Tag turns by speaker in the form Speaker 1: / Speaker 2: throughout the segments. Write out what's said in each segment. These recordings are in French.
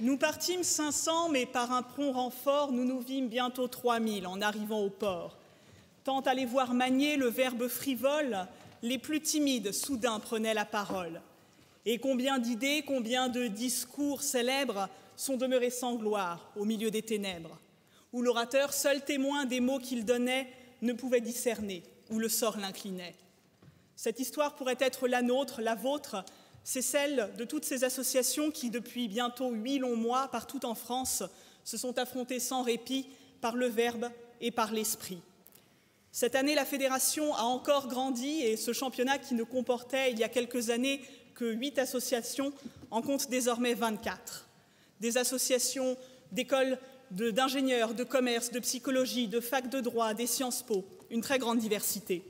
Speaker 1: Nous partîmes 500, mais par un prompt renfort, nous nous vîmes bientôt 3000 en arrivant au port. Tant à les voir manier le verbe frivole, les plus timides soudain prenaient la parole. Et combien d'idées, combien de discours célèbres sont demeurés sans gloire au milieu des ténèbres, où l'orateur, seul témoin des mots qu'il donnait, ne pouvait discerner où le sort l'inclinait. Cette histoire pourrait être la nôtre, la vôtre, c'est celle de toutes ces associations qui, depuis bientôt 8 longs mois, partout en France, se sont affrontées sans répit par le verbe et par l'esprit. Cette année, la fédération a encore grandi et ce championnat qui ne comportait il y a quelques années que 8 associations en compte désormais 24. Des associations d'écoles d'ingénieurs, de commerce, de psychologie, de fac de droit, des Sciences Po, une très grande diversité.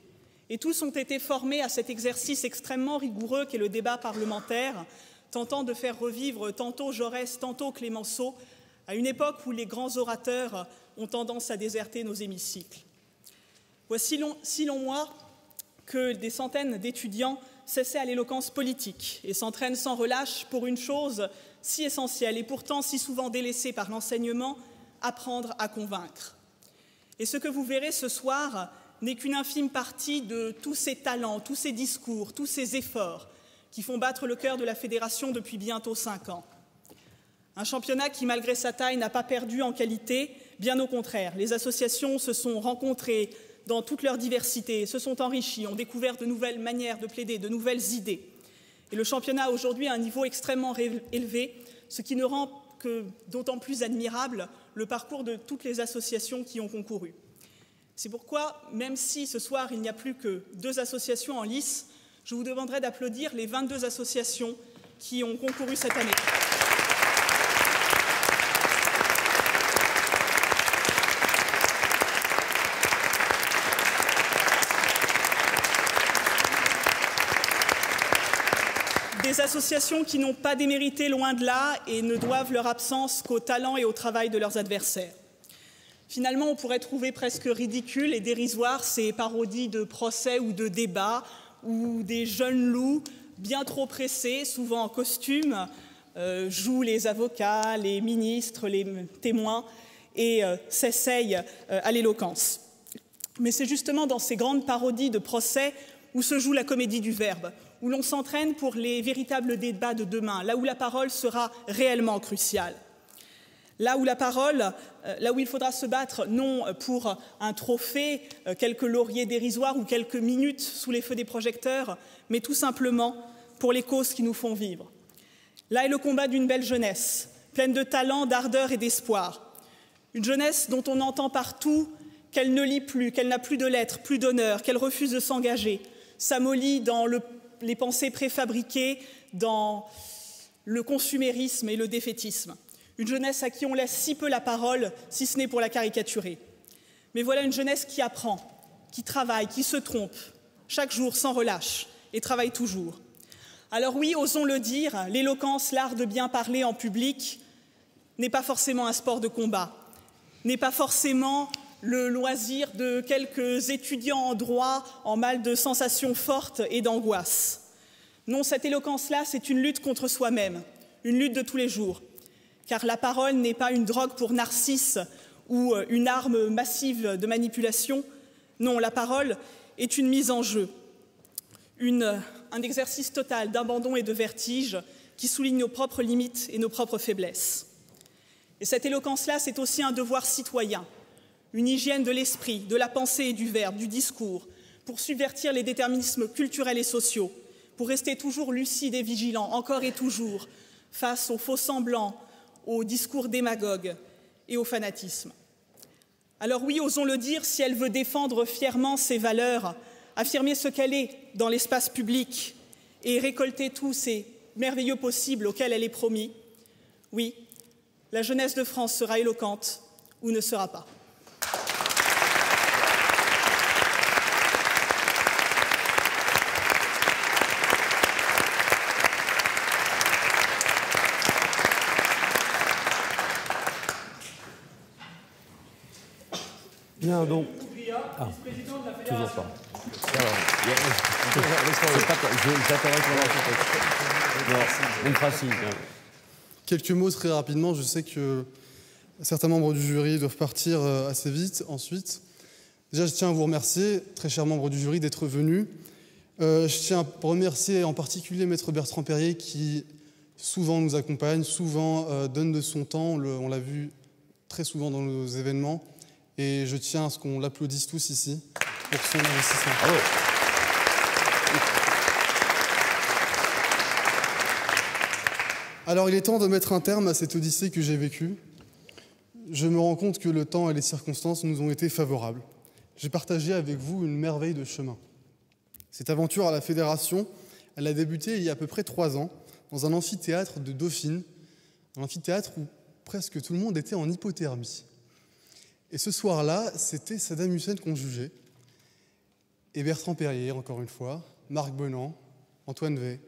Speaker 1: Et tous ont été formés à cet exercice extrêmement rigoureux qu'est le débat parlementaire, tentant de faire revivre tantôt Jaurès, tantôt Clémenceau, à une époque où les grands orateurs ont tendance à déserter nos hémicycles. Voici 6 longs mois que des centaines d'étudiants s'essaient à l'éloquence politique et s'entraînent sans relâche pour une chose si essentielle et pourtant si souvent délaissée par l'enseignement, apprendre à convaincre. Et ce que vous verrez ce soir n'est qu'une infime partie de tous ces talents, tous ces discours, tous ces efforts qui font battre le cœur de la fédération depuis bientôt 5 ans. Un championnat qui, malgré sa taille, n'a pas perdu en qualité, bien au contraire. Les associations se sont rencontrées dans toute leur diversité, se sont enrichies, ont découvert de nouvelles manières de plaider, de nouvelles idées. Et le championnat a aujourd'hui un niveau extrêmement élevé, ce qui ne rend que d'autant plus admirable le parcours de toutes les associations qui ont concouru. C'est pourquoi, même si ce soir il n'y a plus que 2 associations en lice, je vous demanderai d'applaudir les 22 associations qui ont concouru cette année. Des associations qui n'ont pas démérité loin de là et ne doivent leur absence qu'au talent et au travail de leurs adversaires. Finalement, on pourrait trouver presque ridicule et dérisoire ces parodies de procès ou de débats où des jeunes loups, bien trop pressés, souvent en costume, jouent les avocats, les ministres, les témoins et s'essayent à l'éloquence. Mais c'est justement dans ces grandes parodies de procès où se joue la comédie du verbe, où l'on s'entraîne pour les véritables débats de demain, là où la parole sera réellement cruciale. Là où la parole, là où il faudra se battre, non pour un trophée, quelques lauriers dérisoires ou quelques minutes sous les feux des projecteurs, mais tout simplement pour les causes qui nous font vivre. Là est le combat d'une belle jeunesse, pleine de talent, d'ardeur et d'espoir. Une jeunesse dont on entend partout qu'elle ne lit plus, qu'elle n'a plus de lettres, plus d'honneur, qu'elle refuse de s'engager, s'amollit dans les pensées préfabriquées, dans le consumérisme et le défaitisme. Une jeunesse à qui on laisse si peu la parole, si ce n'est pour la caricaturer. Mais voilà une jeunesse qui apprend, qui travaille, qui se trompe, chaque jour sans relâche, et travaille toujours. Alors oui, osons le dire, l'éloquence, l'art de bien parler en public, n'est pas forcément un sport de combat, n'est pas forcément le loisir de quelques étudiants en droit en mal de sensations fortes et d'angoisse. Non, cette éloquence-là, c'est une lutte contre soi-même, une lutte de tous les jours. Car la parole n'est pas une drogue pour Narcisse ou une arme massive de manipulation. Non, la parole est une mise en jeu, un exercice total d'abandon et de vertige qui souligne nos propres limites et nos propres faiblesses. Et cette éloquence-là, c'est aussi un devoir citoyen, une hygiène de l'esprit, de la pensée et du verbe, du discours, pour subvertir les déterminismes culturels et sociaux, pour rester toujours lucide et vigilant, encore et toujours, face aux faux semblants, au discours démagogue et au fanatisme. Alors oui, osons le dire, si elle veut défendre fièrement ses valeurs, affirmer ce qu'elle est dans l'espace public et récolter tous ces merveilleux possibles auxquels elle est promis, oui, la jeunesse de France sera éloquente ou ne sera pas.
Speaker 2: Bien, donc.
Speaker 3: Toujours pas.
Speaker 2: J'attendrai qu'on lance. Non, une phrase. Quelques mots très rapidement, je sais que certains membres du jury doivent partir assez vite ensuite. Déjà, je tiens à vous remercier, très chers membres du jury, d'être venus. Je tiens à remercier en particulier Maître Bertrand Perrier qui souvent nous accompagne, souvent donne de son temps, on l'a vu très souvent dans nos événements. Et je tiens à ce qu'on l'applaudisse tous ici pour son investissement. Bravo. Alors, il est temps de mettre un terme à cette odyssée que j'ai vécue. Je me rends compte que le temps et les circonstances nous ont été favorables. J'ai partagé avec vous une merveille de chemin. Cette aventure à la Fédération, elle a débuté il y a à peu près 3 ans, dans un amphithéâtre de Dauphine, un amphithéâtre où presque tout le monde était en hypothermie. Et ce soir-là, c'était Saddam Hussein qu'on jugeait, et Bertrand Perrier, encore une fois, Marc Bonan, Antoine Wey,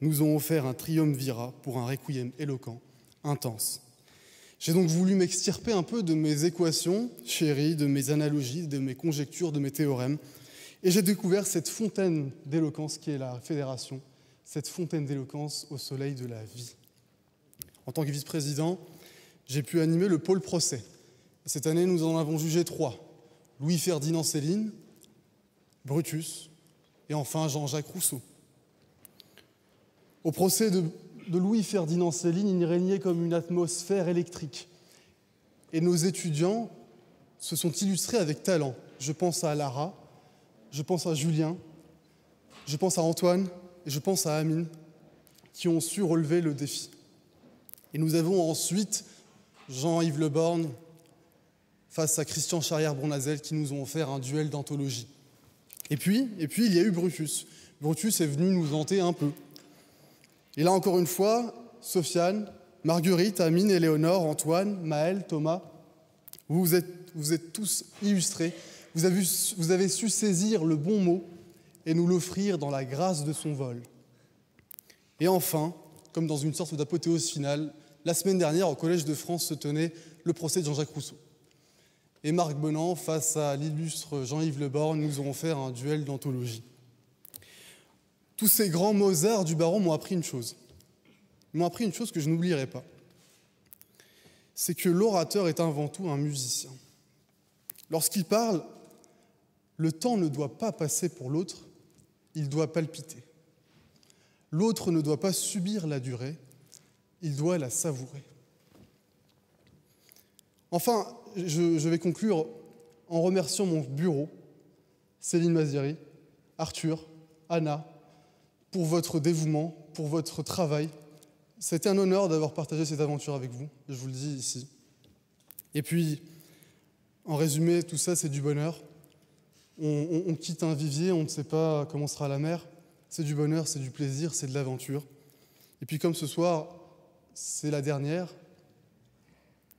Speaker 2: nous ont offert un triumvirat pour un requiem éloquent, intense. J'ai donc voulu m'extirper un peu de mes équations chéries, de mes analogies, de mes conjectures, de mes théorèmes, et j'ai découvert cette fontaine d'éloquence qui est la Fédération, cette fontaine d'éloquence au soleil de la vie. En tant que vice-président, j'ai pu animer le pôle procès. Cette année, nous en avons jugé 3. Louis-Ferdinand Céline, Brutus et enfin Jean-Jacques Rousseau. Au procès de Louis-Ferdinand Céline, il régnait comme une atmosphère électrique. Et nos étudiants se sont illustrés avec talent. Je pense à Lara, je pense à Julien, je pense à Antoine et je pense à Amine, qui ont su relever le défi. Et nous avons ensuite Jean-Yves Le Borgne face à Christian Charrière-Bournazel qui nous ont offert un duel d'anthologie. Et puis, il y a eu Brutus. Brutus est venu nous hanter un peu. Et là, encore une fois, Sofiane, Marguerite, Amine, Éléonore, Antoine, Maël, Thomas, vous êtes tous illustrés. Vous avez su saisir le bon mot et nous l'offrir dans la grâce de son vol. Et enfin, comme dans une sorte d'apothéose finale, la semaine dernière, au Collège de France, se tenait le procès de Jean-Jacques Rousseau. Et Marc Bonan, face à l'illustre Jean-Yves Le Borgne, nous ont offert un duel d'anthologie. Tous ces grands Mozart du Baron m'ont appris une chose. Ils m'ont appris une chose que je n'oublierai pas. C'est que l'orateur est avant tout un musicien. Lorsqu'il parle, le temps ne doit pas passer pour l'autre, il doit palpiter. L'autre ne doit pas subir la durée, il doit la savourer. Enfin, je vais conclure en remerciant mon bureau, Céline Mazieri, Arthur, Anna, pour votre dévouement, pour votre travail. C'était un honneur d'avoir partagé cette aventure avec vous, je vous le dis ici. Et puis, en résumé, tout ça, c'est du bonheur. On quitte un vivier, on ne sait pas comment sera la mer. C'est du bonheur, c'est du plaisir, c'est de l'aventure. Et puis, comme ce soir, c'est la dernière,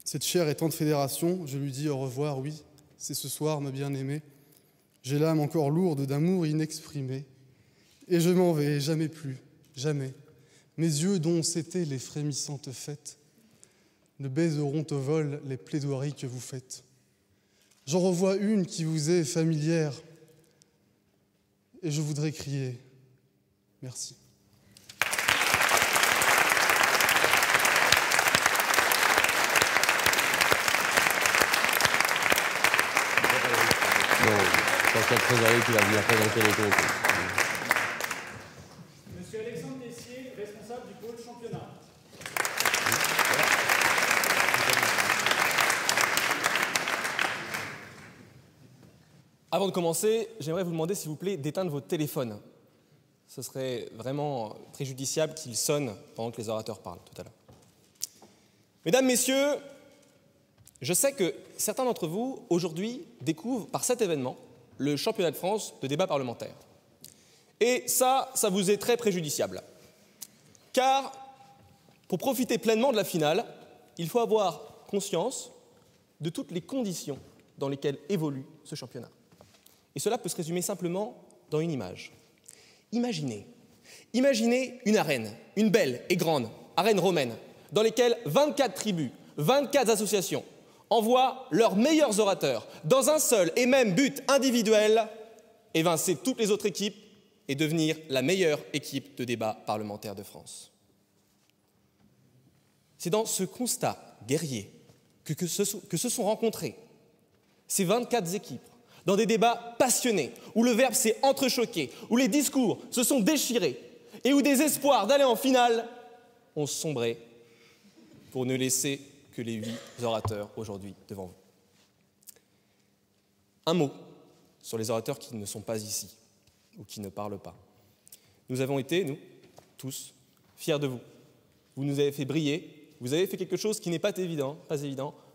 Speaker 2: cette chère et tendre fédération, je lui dis au revoir, oui, c'est ce soir, ma bien-aimée. J'ai l'âme encore lourde d'amour inexprimé. Et je m'en vais, jamais plus, jamais. Mes yeux dont c'étaient les frémissantes fêtes ne baiseront au vol les plaidoiries que vous faites. J'en revois une qui vous est familière et je voudrais crier merci.
Speaker 4: Bon, Pascal Trézarier qui va venir présenter les comptes.
Speaker 3: Monsieur Alexandre Tessier, responsable du pôle championnat.
Speaker 5: Avant de commencer, j'aimerais vous demander, s'il vous plaît, d'éteindre votre téléphone. Ce serait vraiment préjudiciable qu'il sonne pendant que les orateurs parlent tout à l'heure. Mesdames, Messieurs, je sais que certains d'entre vous, aujourd'hui, découvrent par cet événement le championnat de France de débat parlementaire. Et ça vous est très préjudiciable. Car, pour profiter pleinement de la finale, il faut avoir conscience de toutes les conditions dans lesquelles évolue ce championnat. Et cela peut se résumer simplement dans une image. Imaginez une arène, une belle et grande arène romaine, dans laquelle 24 tribus, 24 associations envoient leurs meilleurs orateurs dans un seul et même but individuel, évincer toutes les autres équipes et devenir la meilleure équipe de débat parlementaire de France. C'est dans ce constat guerrier que se sont rencontrés ces 24 équipes, dans des débats passionnés, où le verbe s'est entrechoqué, où les discours se sont déchirés, et où des espoirs d'aller en finale ont sombré pour ne laisser que les 8 orateurs aujourd'hui devant vous. Un mot sur les orateurs qui ne sont pas ici, ou qui ne parlent pas. Nous avons été, nous, tous, fiers de vous. Vous nous avez fait briller, vous avez fait quelque chose qui n'est pas évident,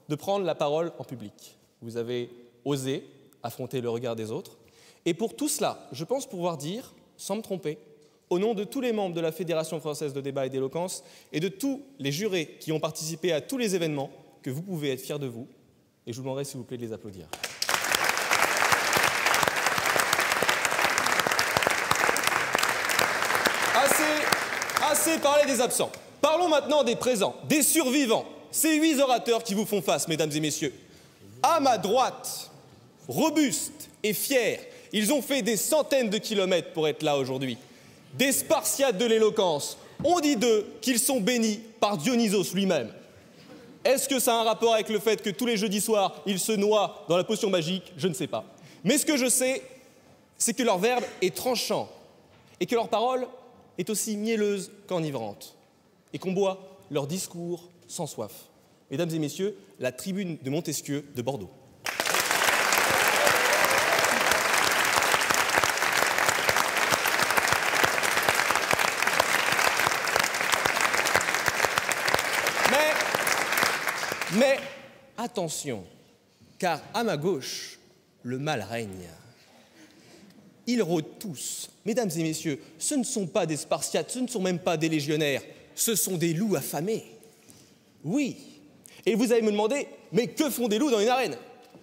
Speaker 5: de prendre la parole en public. Vous avez osé affronter le regard des autres. Et pour tout cela, je pense pouvoir dire, sans me tromper, au nom de tous les membres de la Fédération française de débat et d'éloquence et de tous les jurés qui ont participé à tous les événements, que vous pouvez être fiers de vous. Et je vous demanderai, s'il vous plaît, de les applaudir. Assez parlé des absents. Parlons maintenant des présents, des survivants. Ces 8 orateurs qui vous font face, mesdames et messieurs. À ma droite, robustes et fiers, ils ont fait des centaines de kilomètres pour être là aujourd'hui. Des Spartiates de l'éloquence. On dit d'eux qu'ils sont bénis par Dionysos lui-même. Est-ce que ça a un rapport avec le fait que tous les jeudis soirs, ils se noient dans la potion magique? Je ne sais pas. Mais ce que je sais, c'est que leur verbe est tranchant et que leur parole est aussi mielleuse qu'enivrante et qu'on boit leur discours sans soif. Mesdames et messieurs, la tribune de Montesquieu de Bordeaux. Mais attention, car à ma gauche, le mal règne. Ils rôdent tous. Mesdames et messieurs, ce ne sont pas des Spartiates, ce ne sont même pas des légionnaires, ce sont des loups affamés. Oui. Et vous allez me demander, mais que font des loups dans une arène?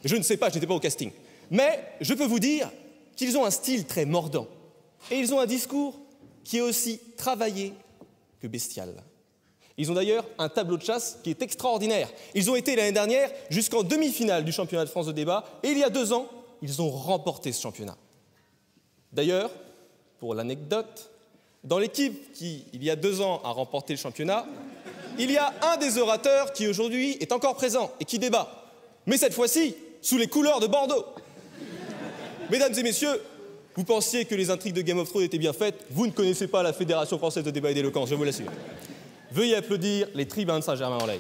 Speaker 5: Je ne sais pas, je n'étais pas au casting. Mais je peux vous dire qu'ils ont un style très mordant. Et ils ont un discours qui est aussi travaillé que bestial. Ils ont d'ailleurs un tableau de chasse qui est extraordinaire. Ils ont été l'année dernière jusqu'en demi-finale du championnat de France de débat et il y a 2 ans, ils ont remporté ce championnat. D'ailleurs, pour l'anecdote, dans l'équipe qui, il y a 2 ans, a remporté le championnat, il y a un des orateurs qui aujourd'hui est encore présent et qui débat. Mais cette fois-ci, sous les couleurs de Bordeaux. Mesdames et messieurs, vous pensiez que les intrigues de Game of Thrones étaient bien faites, vous ne connaissez pas la Fédération française de débat et d'éloquence, je vous l'assure. Veuillez applaudir les tribuns de Saint-Germain-en-Laye.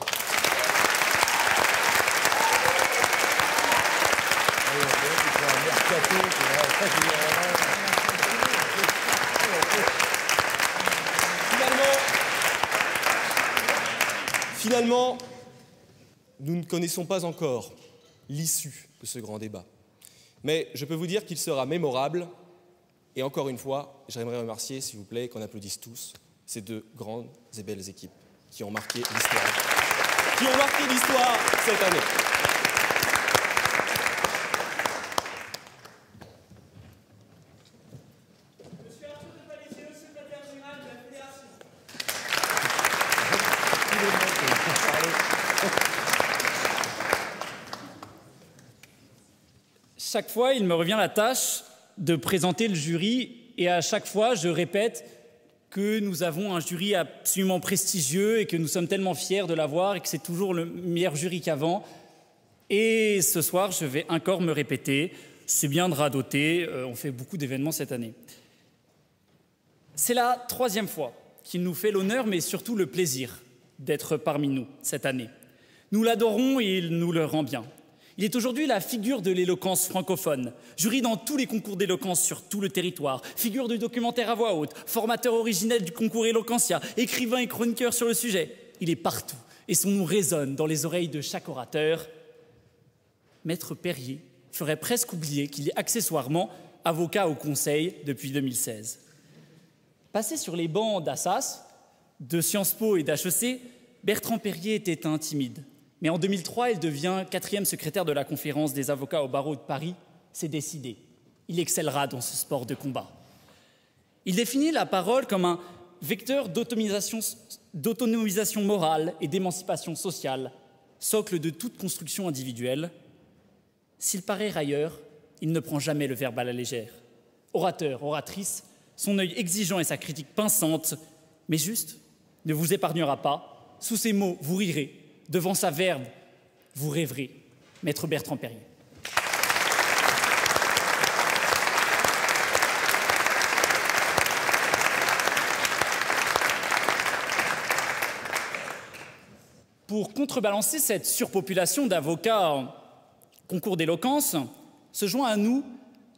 Speaker 5: Finalement, nous ne connaissons pas encore l'issue de ce grand débat. Mais je peux vous dire qu'il sera mémorable. Et encore une fois, j'aimerais remercier, s'il vous plaît, qu'on applaudisse tous ces 2 grandes et belles équipes qui ont marqué l'histoire cette année.
Speaker 1: Monsieur Arthur de Palissier, secrétaire général de la Fédération.
Speaker 3: Chaque fois, il me revient la tâche de présenter le jury et à chaque fois, je répète que nous avons un jury absolument prestigieux et que nous sommes tellement fiers de l'avoir et que c'est toujours le meilleur jury qu'avant. Et ce soir, je vais encore me répéter, c'est bien de radoter, on fait beaucoup d'événements cette année. C'est la 3e fois qu'il nous fait l'honneur, mais surtout le plaisir d'être parmi nous cette année. Nous l'adorons et il nous le rend bien. Il est aujourd'hui la figure de l'éloquence francophone, jury dans tous les concours d'éloquence sur tout le territoire, figure du documentaire à voix haute, formateur originel du concours Eloquentia, écrivain et chroniqueur sur le sujet. Il est partout et son nom résonne dans les oreilles de chaque orateur. Maître Perrier ferait presque oublier qu'il est accessoirement avocat au Conseil depuis 2016. Passé sur les bancs d'Assas, de Sciences Po et d'HEC, Bertrand Perrier était un timide. Mais en 2003, il devient 4e secrétaire de la conférence des avocats au barreau de Paris. C'est décidé. Il excellera dans ce sport de combat. Il définit la parole comme un vecteur d'autonomisation morale et d'émancipation sociale, socle de toute construction individuelle. S'il paraît railleur, il ne prend jamais le verbe à la légère. Orateur, oratrice, son œil exigeant et sa critique pinçante, mais juste, ne vous épargnera pas sous ses mots, vous rirez. Devant sa verve, vous rêverez. Maître Bertrand Perrier. Pour contrebalancer cette surpopulation d'avocats en concours d'éloquence, se joint à nous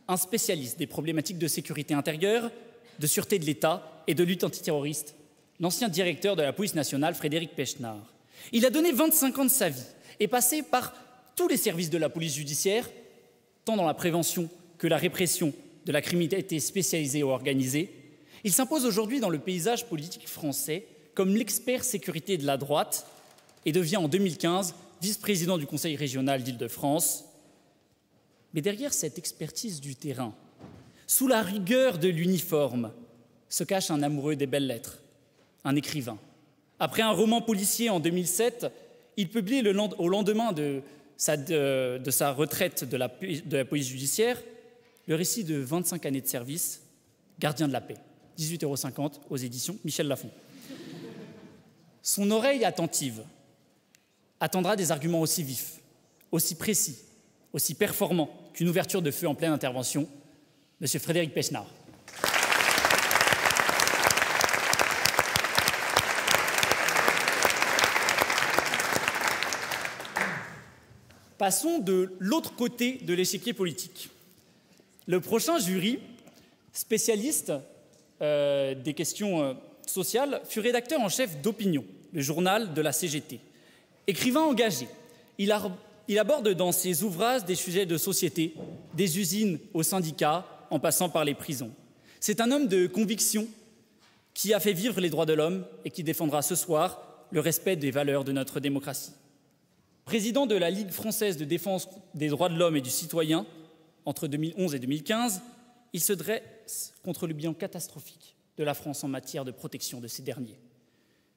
Speaker 3: un spécialiste des problématiques de sécurité intérieure, de sûreté de l'État et de lutte antiterroriste, l'ancien directeur de la police nationale, Frédéric Pechnard. Il a donné 25 ans de sa vie et passé par tous les services de la police judiciaire, tant dans la prévention que la répression de la criminalité spécialisée ou organisée. Il s'impose aujourd'hui dans le paysage politique français comme l'expert sécurité de la droite et devient en 2015 vice-président du Conseil régional d'Île-de-France. Mais derrière cette expertise du terrain, sous la rigueur de l'uniforme, se cache un amoureux des belles lettres, un écrivain. Après un roman policier en 2007, il publie au lendemain de sa retraite de la police judiciaire le récit de 25 années de service, Gardien de la paix, 18,50 € aux éditions Michel Lafon. Son oreille attentive attendra des arguments aussi vifs, aussi précis, aussi performants qu'une ouverture de feu en pleine intervention. Monsieur Frédéric Pechnard. Passons de l'autre côté de l'échiquier politique. Le prochain jury, spécialiste des questions sociales, fut rédacteur en chef d'Opinion, le journal de la CGT. Écrivain engagé, il aborde dans ses ouvrages des sujets de société, des usines aux syndicats, en passant par les prisons. C'est un homme de conviction qui a fait vivre les droits de l'homme et qui défendra ce soir le respect des valeurs de notre démocratie. Président de la Ligue française de défense des droits de l'homme et du citoyen entre 2011 et 2015, il se dresse contre le bilan catastrophique de la France en matière de protection de ces derniers.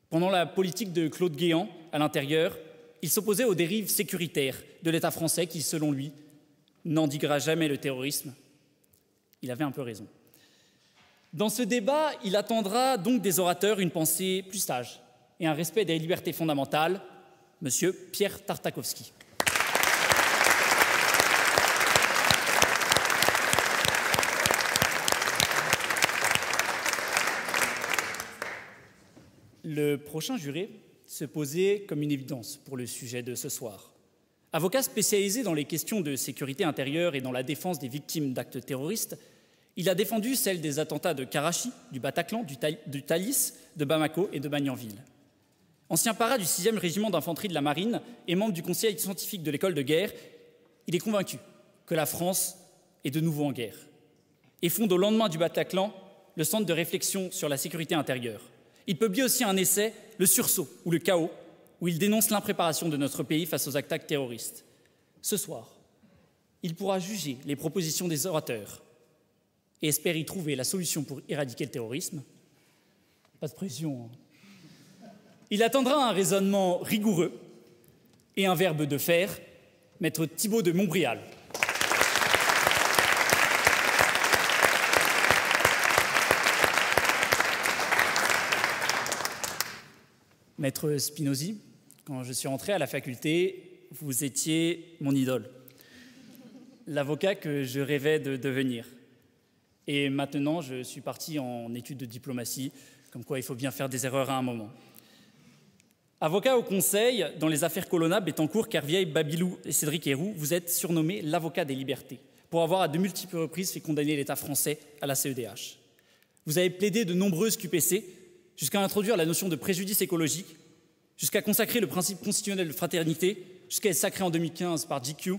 Speaker 3: Pendant la politique de Claude Guéant à l'intérieur, il s'opposait aux dérives sécuritaires de l'État français qui, selon lui, n'endiguera jamais le terrorisme. Il avait un peu raison. Dans ce débat, il attendra donc des orateurs une pensée plus sage et un respect des libertés fondamentales. Monsieur Pierre Tartakovsky. Le prochain juré se posait comme une évidence pour le sujet de ce soir. Avocat spécialisé dans les questions de sécurité intérieure et dans la défense des victimes d'actes terroristes, il a défendu celles des attentats de Karachi, du Bataclan, du Thalys, de Bamako et de Magnanville. Ancien para du 6e régiment d'infanterie de la marine et membre du conseil scientifique de l'école de guerre, il est convaincu que la France est de nouveau en guerre et fonde au lendemain du Bataclan le centre de réflexion sur la sécurité intérieure. Il publie aussi un essai, Le sursaut ou le chaos, où il dénonce l'impréparation de notre pays face aux attaques terroristes. Ce soir, il pourra juger les propositions des orateurs et espère y trouver la solution pour éradiquer le terrorisme. Pas de pression, hein. Il attendra un raisonnement rigoureux et un verbe de fer, maître Thibault de Montbrial. Maître Spinozzi, quand je suis entré à la faculté, vous étiez mon idole, l'avocat que je rêvais de devenir. Et maintenant, je suis parti en études de diplomatie, comme quoi il faut bien faire des erreurs à un moment. Avocat au Conseil, dans les affaires Colonna, Bettencourt, Kervieille, Babilou et Cédric Héroux, vous êtes surnommé l'avocat des libertés, pour avoir à de multiples reprises fait condamner l'État français à la CEDH. Vous avez plaidé de nombreuses QPC, jusqu'à introduire la notion de préjudice écologique, jusqu'à consacrer le principe constitutionnel de fraternité, jusqu'à être sacré en 2015 par GQ,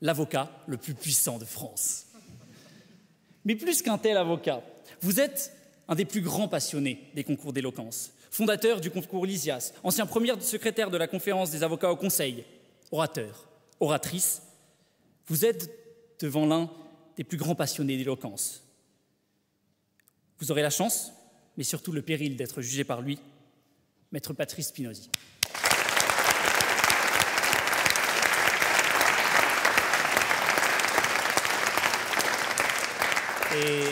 Speaker 3: l'avocat le plus puissant de France. Mais plus qu'un tel avocat, vous êtes un des plus grands passionnés des concours d'éloquence, fondateur du concours Lysias, ancien premier secrétaire de la conférence des avocats au Conseil, orateur, oratrice. Vous êtes devant l'un des plus grands passionnés d'éloquence. Vous aurez la chance, mais surtout le péril d'être jugé par lui, maître Patrice Spinozzi. Et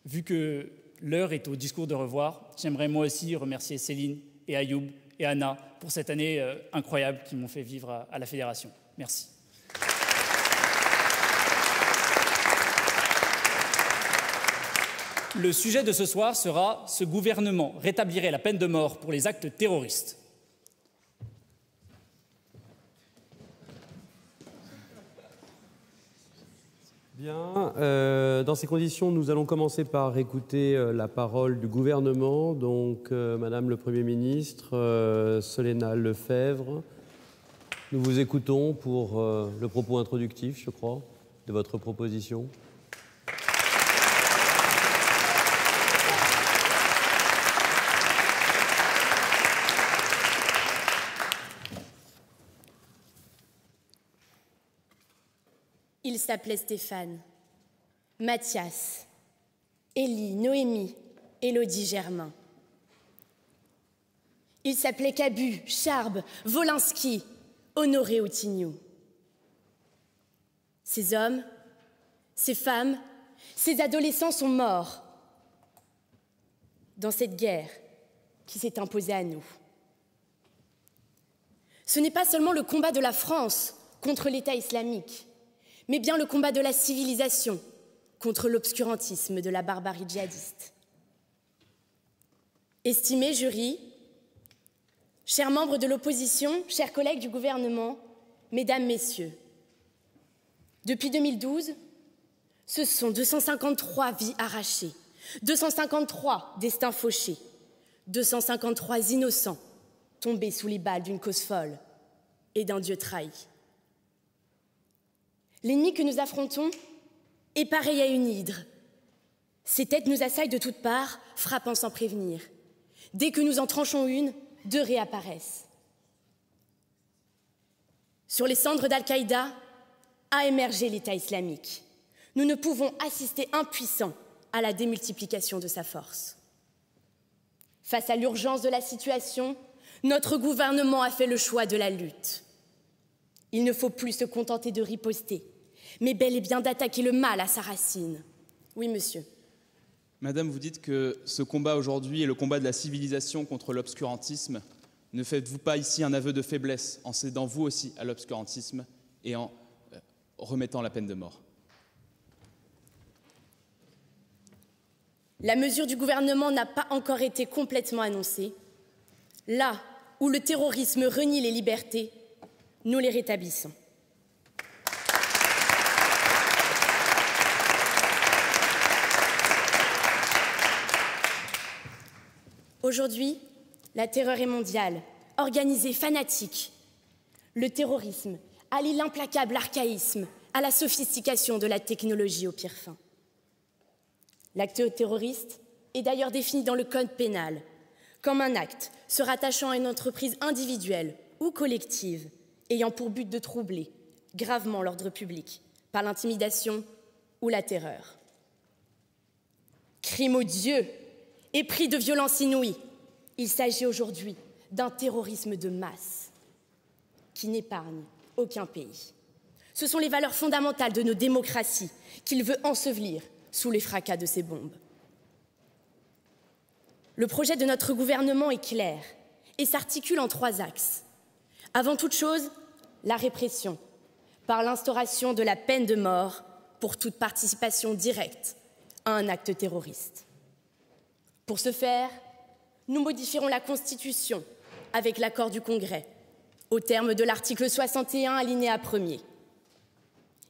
Speaker 3: vu que l'heure est au discours de revoir, j'aimerais moi aussi remercier Céline et Ayoub et Anna pour cette année incroyable qu'ils m'ont fait vivre à la Fédération. Merci. Le sujet de ce soir sera « Ce gouvernement rétablirait la peine de mort pour les actes terroristes ».
Speaker 4: Bien, dans ces conditions, nous allons commencer par écouter la parole du gouvernement. Donc, Madame le Premier ministre, Solena Lefebvre, nous vous écoutons pour le propos introductif, je crois, de votre proposition.
Speaker 6: Il s'appelait Stéphane, Mathias, Élie, Noémie, Élodie, Germain. Il s'appelait Cabu, Charbe, Wolinski, Honoré ou Tignou. Ces hommes, ces femmes, ces adolescents sont morts dans cette guerre qui s'est imposée à nous. Ce n'est pas seulement le combat de la France contre l'État islamique, mais bien le combat de la civilisation contre l'obscurantisme de la barbarie djihadiste. Estimés jury, chers membres de l'opposition, chers collègues du gouvernement, mesdames, messieurs, depuis 2012, ce sont 253 vies arrachées, 253 destins fauchés, 253 innocents tombés sous les balles d'une cause folle et d'un Dieu trahi. L'ennemi que nous affrontons est pareil à une hydre. Ses têtes nous assaillent de toutes parts, frappant sans prévenir. Dès que nous en tranchons une, deux réapparaissent. Sur les cendres d'Al-Qaïda a émergé l'État islamique. Nous ne pouvons assister impuissants à la démultiplication de sa force. Face à l'urgence de la situation, notre gouvernement a fait le choix de la lutte. Il ne faut plus se contenter de riposter, mais bel et bien d'attaquer le mal à sa racine. Oui, monsieur.
Speaker 7: Madame, vous dites que ce combat aujourd'hui est le combat de la civilisation contre l'obscurantisme. Ne faites-vous pas ici un aveu de faiblesse en cédant vous aussi à l'obscurantisme et en remettant la peine de mort?
Speaker 6: La mesure du gouvernement n'a pas encore été complètement annoncée. Là où le terrorisme renie les libertés, nous les rétablissons. Aujourd'hui, la terreur est mondiale, organisée, fanatique. Le terrorisme allie l'implacable archaïsme à la sophistication de la technologie au pire fin. L'acte terroriste est d'ailleurs défini dans le code pénal comme un acte se rattachant à une entreprise individuelle ou collective ayant pour but de troubler gravement l'ordre public par l'intimidation ou la terreur. Crime odieux et pris de violence inouïe, il s'agit aujourd'hui d'un terrorisme de masse qui n'épargne aucun pays. Ce sont les valeurs fondamentales de nos démocraties qu'il veut ensevelir sous les fracas de ces bombes. Le projet de notre gouvernement est clair et s'articule en 3 axes. Avant toute chose, la répression, par l'instauration de la peine de mort pour toute participation directe à un acte terroriste. Pour ce faire, nous modifierons la Constitution avec l'accord du Congrès, au terme de l'article 61, alinéa 1er.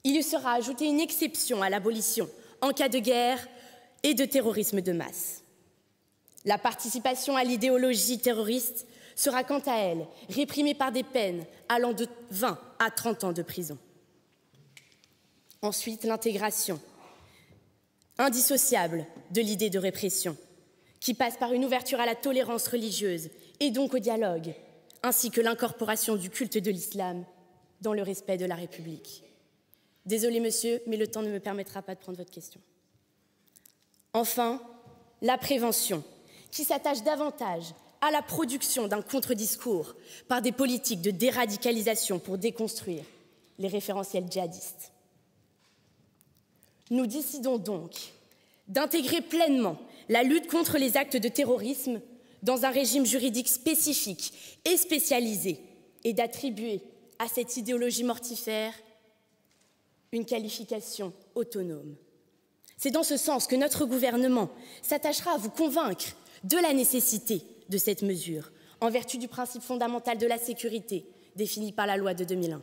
Speaker 6: Il y sera ajouté une exception à l'abolition en cas de guerre et de terrorisme de masse. La participation à l'idéologie terroriste sera quant à elle réprimée par des peines allant de 20 à 30 ans de prison. Ensuite, l'intégration, indissociable de l'idée de répression, qui passe par une ouverture à la tolérance religieuse et donc au dialogue, ainsi que l'incorporation du culte de l'islam dans le respect de la République. Désolé, monsieur, mais le temps ne me permettra pas de prendre votre question. Enfin, la prévention, qui s'attache davantage à la production d'un contre-discours par des politiques de déradicalisation pour déconstruire les référentiels djihadistes. Nous décidons donc d'intégrer pleinement la lutte contre les actes de terrorisme dans un régime juridique spécifique et spécialisé et d'attribuer à cette idéologie mortifère une qualification autonome. C'est dans ce sens que notre gouvernement s'attachera à vous convaincre de la nécessité de cette mesure, en vertu du principe fondamental de la sécurité défini par la loi de 2001.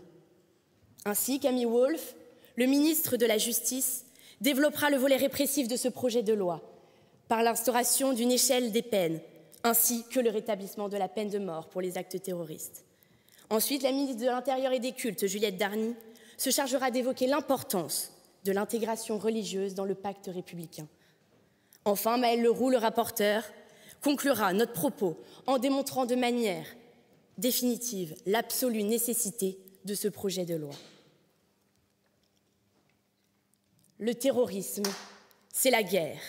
Speaker 6: Ainsi, Camille Wolf, le ministre de la Justice, développera le volet répressif de ce projet de loi par l'instauration d'une échelle des peines, ainsi que le rétablissement de la peine de mort pour les actes terroristes. Ensuite, la ministre de l'Intérieur et des Cultes, Juliette Darny, se chargera d'évoquer l'importance de l'intégration religieuse dans le pacte républicain. Enfin, Maël Leroux, le rapporteur, conclura notre propos en démontrant de manière définitive l'absolue nécessité de ce projet de loi. Le terrorisme, c'est la guerre.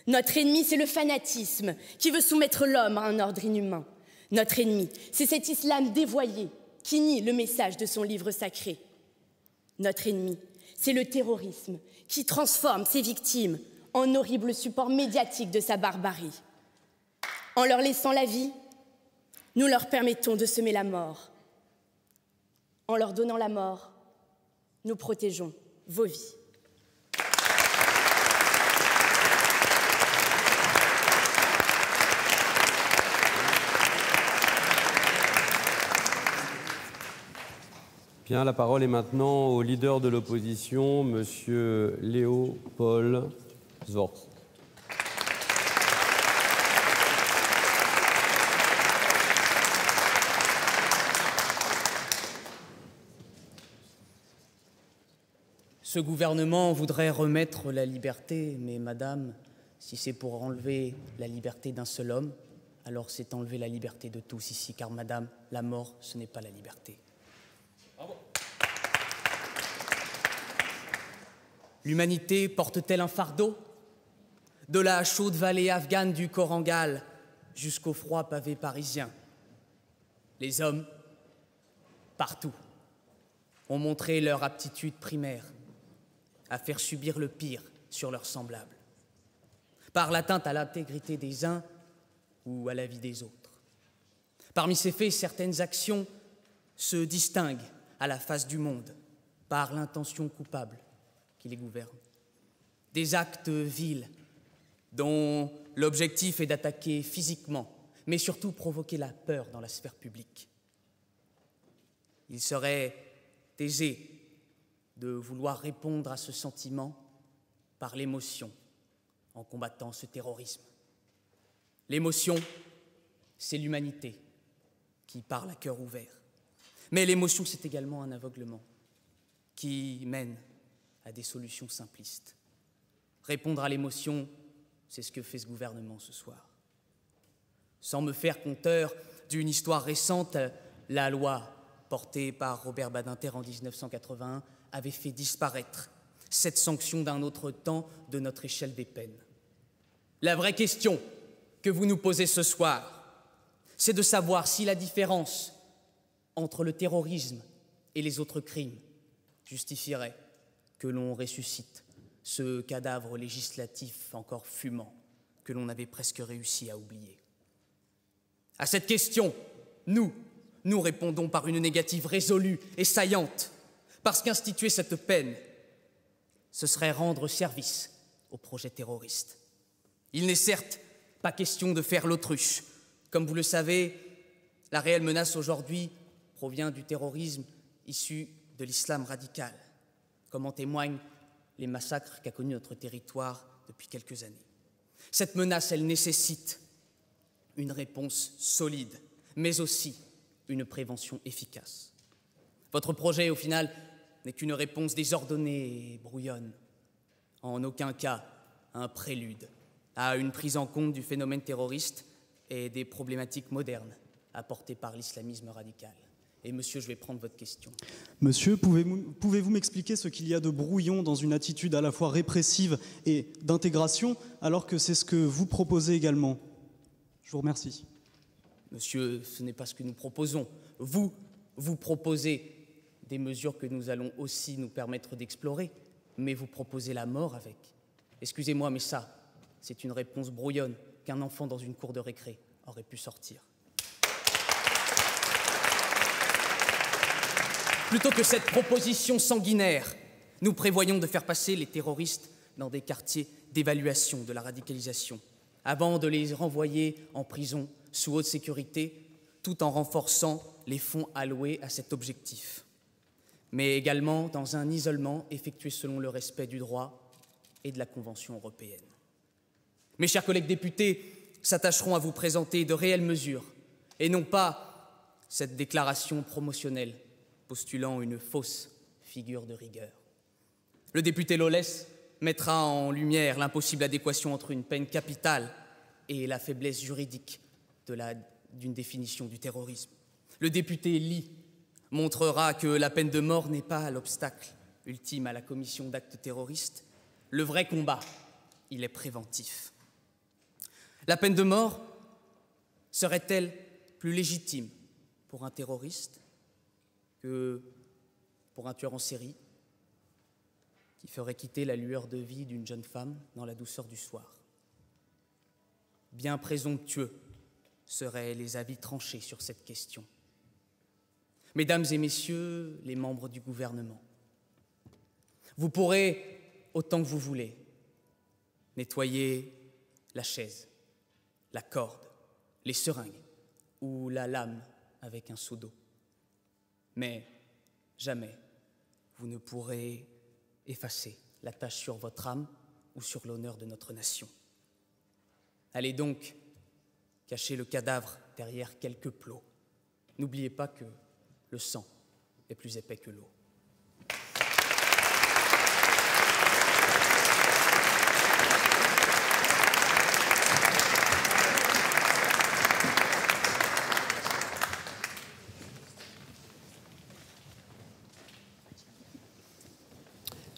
Speaker 6: Notre ennemi, c'est le fanatisme qui veut soumettre l'homme à un ordre inhumain. Notre ennemi, c'est cet islam dévoyé qui nie le message de son livre sacré. Notre ennemi, c'est le terrorisme qui transforme ses victimes en horribles supports médiatiques de sa barbarie. En leur laissant la vie, nous leur permettons de semer la mort. En leur donnant la mort, nous protégeons vos vies.
Speaker 4: Bien, la parole est maintenant au leader de l'opposition, Monsieur Léopold Szwarc.
Speaker 8: Ce gouvernement voudrait remettre la liberté, mais madame, si c'est pour enlever la liberté d'un seul homme, alors c'est enlever la liberté de tous ici, car madame, la mort, ce n'est pas la liberté. Bravo. L'humanité porte-t-elle un fardeau? De la chaude vallée afghane du Korangal jusqu'au froid pavé parisien. Les hommes, partout, ont montré leur aptitude primaire à faire subir le pire sur leurs semblables, par l'atteinte à l'intégrité des uns ou à la vie des autres. Parmi ces faits, certaines actions se distinguent à la face du monde par l'intention coupable qui les gouverne. Des actes vils dont l'objectif est d'attaquer physiquement, mais surtout provoquer la peur dans la sphère publique. Il serait aisé de vouloir répondre à ce sentiment par l'émotion en combattant ce terrorisme. L'émotion, c'est l'humanité qui parle à cœur ouvert. Mais l'émotion, c'est également un aveuglement qui mène à des solutions simplistes. Répondre à l'émotion, c'est ce que fait ce gouvernement ce soir. Sans me faire conteur d'une histoire récente, la loi portée par Robert Badinter en 1981 avait fait disparaître cette sanction d'un autre temps de notre échelle des peines. La vraie question que vous nous posez ce soir, c'est de savoir si la différence entre le terrorisme et les autres crimes justifierait que l'on ressuscite ce cadavre législatif encore fumant que l'on avait presque réussi à oublier. À cette question, nous répondons par une négative résolue et saillante, parce qu'instituer cette peine, ce serait rendre service au projet terroriste. Il n'est certes pas question de faire l'autruche. Comme vous le savez, la réelle menace aujourd'hui provient du terrorisme issu de l'islam radical, comme en témoignent les massacres qu'a connus notre territoire depuis quelques années. Cette menace, elle nécessite une réponse solide, mais aussi une prévention efficace. Votre projet, au final, n'est qu'une réponse désordonnée et brouillonne, en aucun cas un prélude à une prise en compte du phénomène terroriste et des problématiques modernes apportées par l'islamisme radical. Et monsieur, je vais prendre votre question.
Speaker 9: Monsieur, pouvez-vous m'expliquer ce qu'il y a de brouillon dans une attitude à la fois répressive et d'intégration, alors que c'est ce que vous proposez également? Je vous remercie.
Speaker 8: Monsieur, ce n'est pas ce que nous proposons. Vous proposez des mesures que nous allons aussi nous permettre d'explorer, mais vous proposez la mort avec. Excusez-moi, mais ça, c'est une réponse brouillonne qu'un enfant dans une cour de récré aurait pu sortir. Plutôt que cette proposition sanguinaire, nous prévoyons de faire passer les terroristes dans des quartiers d'évaluation de la radicalisation, avant de les renvoyer en prison sous haute sécurité, tout en renforçant les fonds alloués à cet objectif, mais également dans un isolement effectué selon le respect du droit et de la Convention européenne. Mes chers collègues députés s'attacheront à vous présenter de réelles mesures, et non pas cette déclaration promotionnelle postulant une fausse figure de rigueur. Le député Lolès mettra en lumière l'impossible adéquation entre une peine capitale et la faiblesse juridique d'une définition du terrorisme. Le député Ly montrera que la peine de mort n'est pas l'obstacle ultime à la commission d'actes terroristes. Le vrai combat, il est préventif. La peine de mort serait-elle plus légitime pour un terroriste que pour un tueur en série qui ferait quitter la lueur de vie d'une jeune femme dans la douceur du soir? Bien présomptueux seraient les avis tranchés sur cette question. Mesdames et messieurs les membres du gouvernement, vous pourrez, autant que vous voulez, nettoyer la chaise, la corde, les seringues ou la lame avec un seau d'eau. Mais jamais vous ne pourrez effacer la tache sur votre âme ou sur l'honneur de notre nation. Allez donc cacher le cadavre derrière quelques plots. N'oubliez pas que le sang est plus épais que l'eau.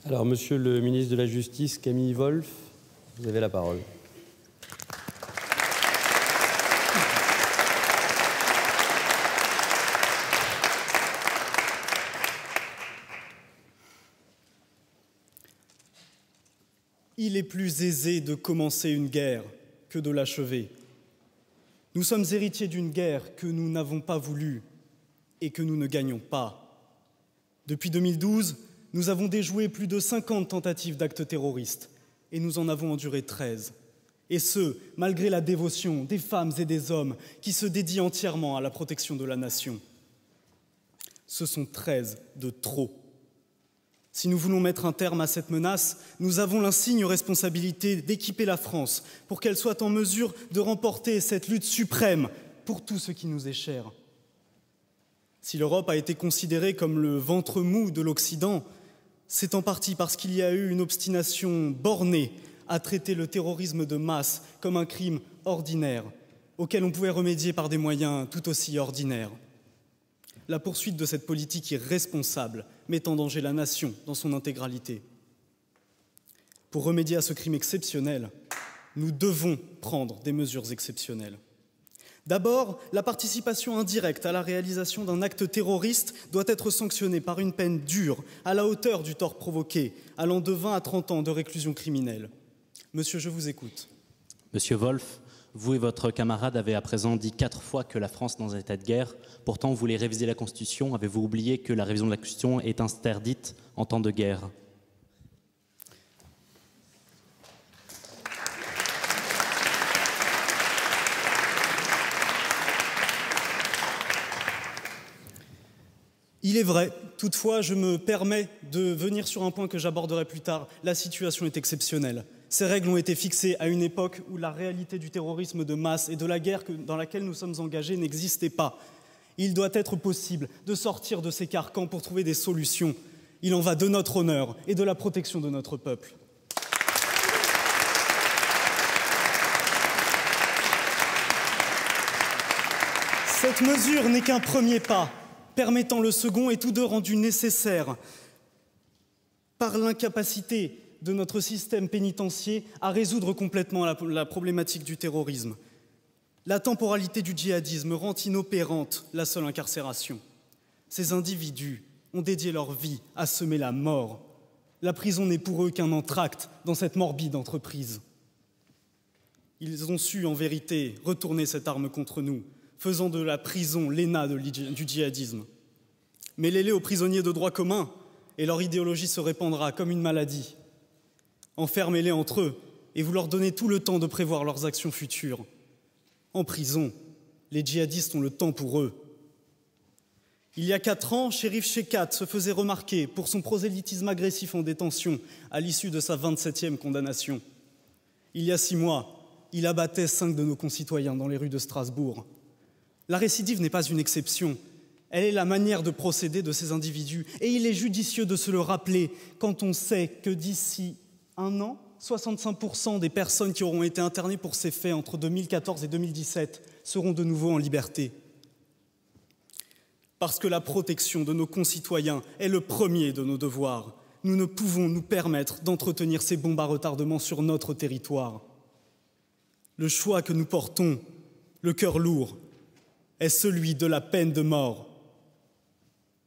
Speaker 4: Alors, Monsieur le ministre de la Justice, Camille Wolf, vous avez la parole.
Speaker 9: Il est plus aisé de commencer une guerre que de l'achever. Nous sommes héritiers d'une guerre que nous n'avons pas voulu et que nous ne gagnons pas. Depuis 2012, nous avons déjoué plus de 50 tentatives d'actes terroristes et nous en avons enduré 13. Et ce, malgré la dévotion des femmes et des hommes qui se dédient entièrement à la protection de la nation. Ce sont 13 de trop. Si nous voulons mettre un terme à cette menace, nous avons l'insigne responsabilité d'équiper la France pour qu'elle soit en mesure de remporter cette lutte suprême pour tout ce qui nous est cher. Si l'Europe a été considérée comme le ventre mou de l'Occident, c'est en partie parce qu'il y a eu une obstination bornée à traiter le terrorisme de masse comme un crime ordinaire, auquel on pouvait remédier par des moyens tout aussi ordinaires. La poursuite de cette politique irresponsable met en danger la nation dans son intégralité. Pour remédier à ce crime exceptionnel, nous devons prendre des mesures exceptionnelles. D'abord, la participation indirecte à la réalisation d'un acte terroriste doit être sanctionnée par une peine dure, à la hauteur du tort provoqué, allant de 20 à 30 ans de réclusion criminelle. Monsieur, je vous écoute.
Speaker 10: Monsieur Wolf, vous et votre camarade avez à présent dit 4 fois que la France est dans un état de guerre. Pourtant, vous voulez réviser la Constitution. Avez-vous oublié que la révision de la Constitution est interdite en temps de guerre ?
Speaker 9: Il est vrai, toutefois, je me permets de venir sur un point que j'aborderai plus tard. La situation est exceptionnelle. Ces règles ont été fixées à une époque où la réalité du terrorisme de masse et de la guerre dans laquelle nous sommes engagés n'existait pas. Il doit être possible de sortir de ces carcans pour trouver des solutions. Il en va de notre honneur et de la protection de notre peuple. Cette mesure n'est qu'un premier pas, permettant le second et tous deux rendus nécessaires par l'incapacité de notre système pénitentiaire à résoudre complètement la problématique du terrorisme. La temporalité du djihadisme rend inopérante la seule incarcération. Ces individus ont dédié leur vie à semer la mort. La prison n'est pour eux qu'un entracte dans cette morbide entreprise. Ils ont su, en vérité, retourner cette arme contre nous, faisant de la prison l'ENA du djihadisme. Mêlez-les aux prisonniers de droit commun, et leur idéologie se répandra comme une maladie. Enfermez-les entre eux, et vous leur donnez tout le temps de prévoir leurs actions futures. En prison, les djihadistes ont le temps pour eux. Il y a 4 ans, Chérif Shekat se faisait remarquer pour son prosélytisme agressif en détention à l'issue de sa 27e condamnation. Il y a 6 mois, il abattait 5 de nos concitoyens dans les rues de Strasbourg. La récidive n'est pas une exception, elle est la manière de procéder de ces individus. Et il est judicieux de se le rappeler quand on sait que d'ici 1 an, 65% des personnes qui auront été internées pour ces faits entre 2014 et 2017 seront de nouveau en liberté. Parce que la protection de nos concitoyens est le premier de nos devoirs, nous ne pouvons nous permettre d'entretenir ces bombes à retardement sur notre territoire. Le choix que nous portons, le cœur lourd, est celui de la peine de mort.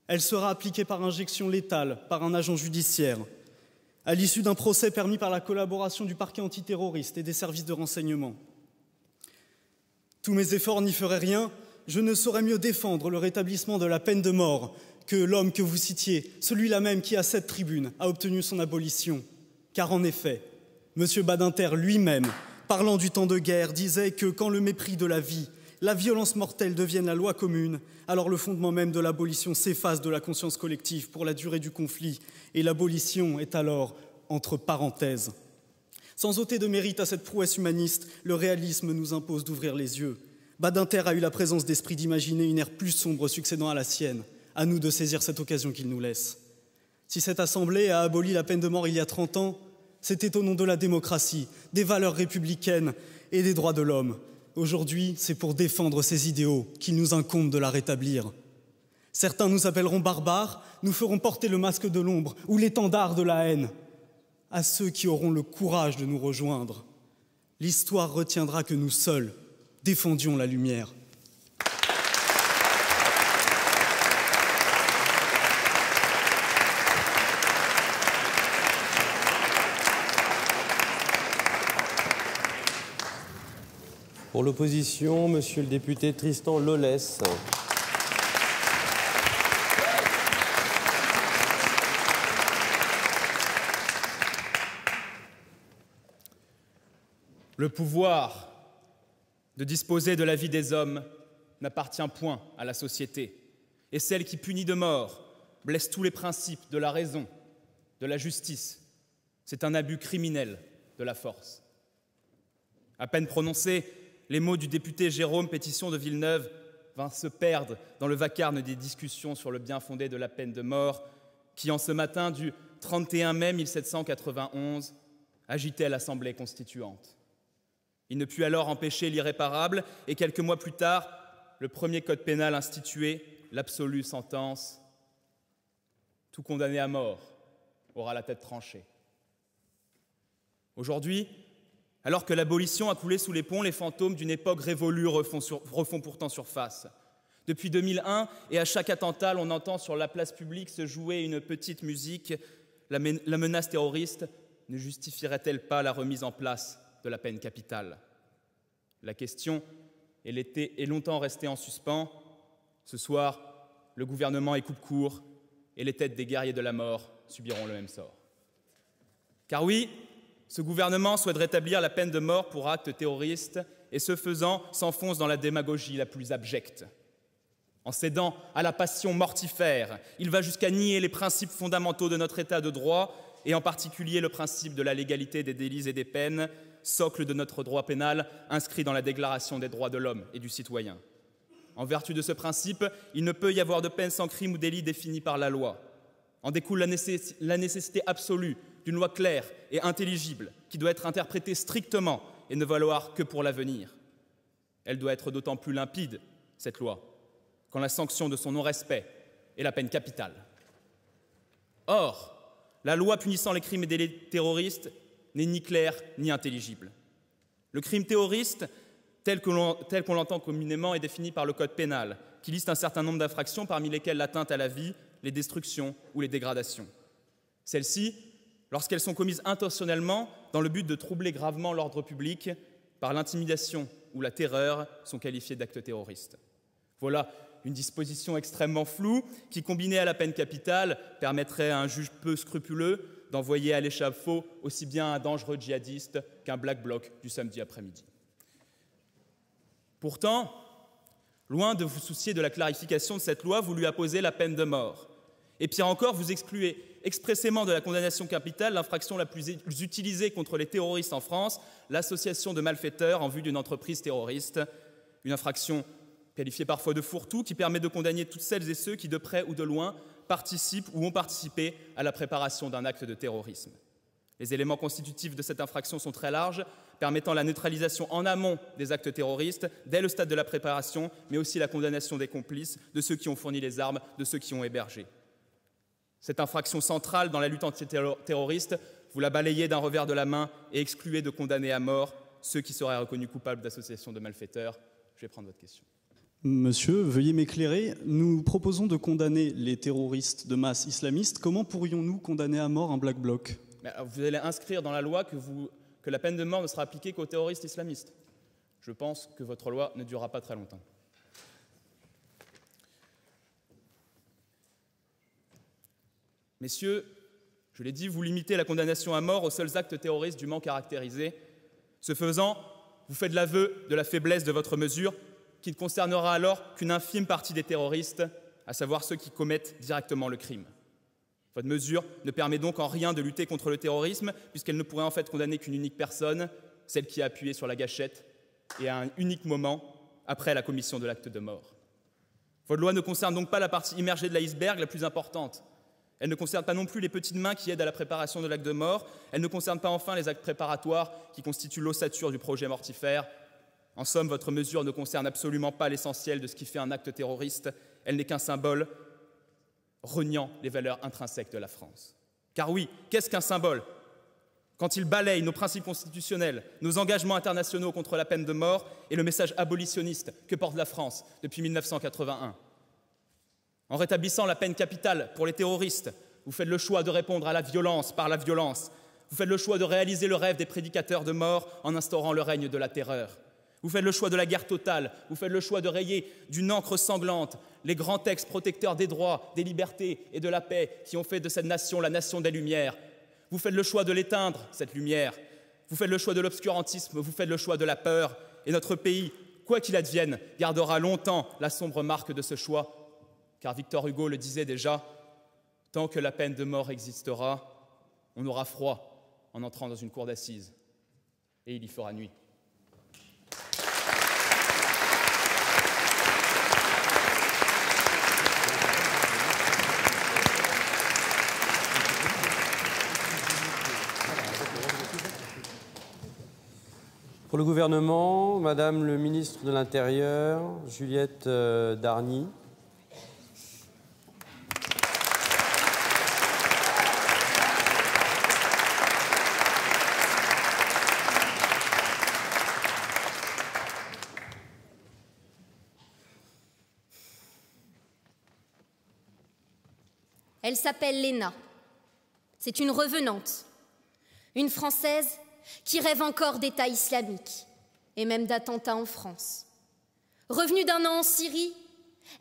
Speaker 9: Elle sera appliquée par injection létale par un agent judiciaire, à l'issue d'un procès permis par la collaboration du parquet antiterroriste et des services de renseignement. Tous mes efforts n'y feraient rien, je ne saurais mieux défendre le rétablissement de la peine de mort que l'homme que vous citiez, celui-là même qui, à cette tribune, a obtenu son abolition. Car en effet, M. Badinter lui-même, parlant du temps de guerre, disait que quand le mépris de la vie, la violence mortelle deviennent la loi commune, alors le fondement même de l'abolition s'efface de la conscience collective pour la durée du conflit, et l'abolition est alors entre parenthèses. Sans ôter de mérite à cette prouesse humaniste, le réalisme nous impose d'ouvrir les yeux. Badinter a eu la présence d'esprit d'imaginer une ère plus sombre succédant à la sienne. À nous de saisir cette occasion qu'il nous laisse. Si cette Assemblée a aboli la peine de mort il y a 30 ans, c'était au nom de la démocratie, des valeurs républicaines et des droits de l'homme. Aujourd'hui, c'est pour défendre ces idéaux qu'il nous incombe de la rétablir. Certains nous appelleront barbares, nous ferons porter le masque de l'ombre ou l'étendard de la haine à ceux qui auront le courage de nous rejoindre. L'histoire retiendra que nous seuls défendions la lumière.
Speaker 4: Pour l'opposition, monsieur le député Tristan Lolès.
Speaker 7: Le pouvoir de disposer de la vie des hommes n'appartient point à la société, et celle qui punit de mort blesse tous les principes de la raison, de la justice. C'est un abus criminel de la force. À peine prononcés, les mots du député Jérôme Pétition de Villeneuve vinrent se perdre dans le vacarme des discussions sur le bien-fondé de la peine de mort qui, en ce matin du 31 mai 1791, agitait l'Assemblée constituante. Il ne put alors empêcher l'irréparable et quelques mois plus tard, le premier code pénal institué, l'absolue sentence « Tout condamné à mort aura la tête tranchée ». Aujourd'hui, alors que l'abolition a coulé sous les ponts, les fantômes d'une époque révolue refont pourtant surface. Depuis 2001, et à chaque attentat, on entend sur la place publique se jouer une petite musique. La menace terroriste ne justifierait-elle pas la remise en place de la peine capitale? La question est longtemps restée en suspens. Ce soir, le gouvernement est coupe-court et les têtes des guerriers de la mort subiront le même sort. Car oui, ce gouvernement souhaite rétablir la peine de mort pour actes terroristes et, ce faisant, s'enfonce dans la démagogie la plus abjecte. En cédant à la passion mortifère, il va jusqu'à nier les principes fondamentaux de notre État de droit et en particulier le principe de la légalité des délits et des peines, socle de notre droit pénal inscrit dans la Déclaration des droits de l'homme et du citoyen. En vertu de ce principe, il ne peut y avoir de peine sans crime ou délit défini par la loi. En découle la nécessité absolue d'une loi claire et intelligible qui doit être interprétée strictement et ne valoir que pour l'avenir. Elle doit être d'autant plus limpide, cette loi, quand la sanction de son non-respect est la peine capitale. Or, la loi punissant les crimes et délits terroristes n'est ni claire ni intelligible. Le crime terroriste, tel qu'on l'entend communément, est défini par le Code pénal, qui liste un certain nombre d'infractions, parmi lesquelles l'atteinte à la vie, les destructions ou les dégradations. Celles-ci, lorsqu'elles sont commises intentionnellement dans le but de troubler gravement l'ordre public, par l'intimidation ou la terreur sont qualifiés d'actes terroristes. Voilà une disposition extrêmement floue qui, combinée à la peine capitale, permettrait à un juge peu scrupuleux d'envoyer à l'échafaud aussi bien un dangereux djihadiste qu'un black bloc du samedi après-midi. Pourtant, loin de vous soucier de la clarification de cette loi, vous lui apposez la peine de mort. Et pire encore, vous excluez expressément de la condamnation capitale l'infraction la plus utilisée contre les terroristes en France, l'association de malfaiteurs en vue d'une entreprise terroriste, une infraction qualifiée parfois de fourre-tout qui permet de condamner toutes celles et ceux qui, de près ou de loin, participent ou ont participé à la préparation d'un acte de terrorisme. Les éléments constitutifs de cette infraction sont très larges, permettant la neutralisation en amont des actes terroristes, dès le stade de la préparation, mais aussi la condamnation des complices, de ceux qui ont fourni les armes, de ceux qui ont hébergé. Cette infraction centrale dans la lutte antiterroriste, vous la balayez d'un revers de la main et excluez de condamner à mort ceux qui seraient reconnus coupables d'association de malfaiteurs. Je vais prendre votre question.
Speaker 9: Monsieur, veuillez m'éclairer. Nous proposons de condamner les terroristes de masse islamistes. Comment pourrions-nous condamner à mort un black bloc ?
Speaker 7: Vous allez inscrire dans la loi que la peine de mort ne sera appliquée qu'aux terroristes islamistes. Je pense que votre loi ne durera pas très longtemps. Messieurs, je l'ai dit, vous limitez la condamnation à mort aux seuls actes terroristes dûment caractérisés. Ce faisant, vous faites l'aveu de la faiblesse de votre mesure, qui ne concernera alors qu'une infime partie des terroristes, à savoir ceux qui commettent directement le crime. Votre mesure ne permet donc en rien de lutter contre le terrorisme, puisqu'elle ne pourrait en fait condamner qu'une unique personne, celle qui a appuyé sur la gâchette, et à un unique moment après la commission de l'acte de mort. Votre loi ne concerne donc pas la partie immergée de l'iceberg la plus importante. Elle ne concerne pas non plus les petites mains qui aident à la préparation de l'acte de mort. Elle ne concerne pas enfin les actes préparatoires qui constituent l'ossature du projet mortifère. En somme, votre mesure ne concerne absolument pas l'essentiel de ce qui fait un acte terroriste. Elle n'est qu'un symbole reniant les valeurs intrinsèques de la France. Car oui, qu'est-ce qu'un symbole ? Quand il balaye nos principes constitutionnels, nos engagements internationaux contre la peine de mort et le message abolitionniste que porte la France depuis 1981. En rétablissant la peine capitale pour les terroristes, vous faites le choix de répondre à la violence par la violence. Vous faites le choix de réaliser le rêve des prédicateurs de mort en instaurant le règne de la terreur. Vous faites le choix de la guerre totale. Vous faites le choix de rayer d'une encre sanglante les grands textes protecteurs des droits, des libertés et de la paix qui ont fait de cette nation la nation des Lumières. Vous faites le choix de l'éteindre, cette lumière. Vous faites le choix de l'obscurantisme. Vous faites le choix de la peur. Et notre pays, quoi qu'il advienne, gardera longtemps la sombre marque de ce choix. Car Victor Hugo le disait déjà, tant que la peine de mort existera, on aura froid en entrant dans une cour d'assises, et il y fera nuit.
Speaker 4: Pour le gouvernement, Madame le ministre de l'Intérieur, Juliette Darny.
Speaker 6: Elle s'appelle Léna. C'est une revenante, une Française qui rêve encore d'État islamique et même d'attentats en France. Revenue d'un an en Syrie,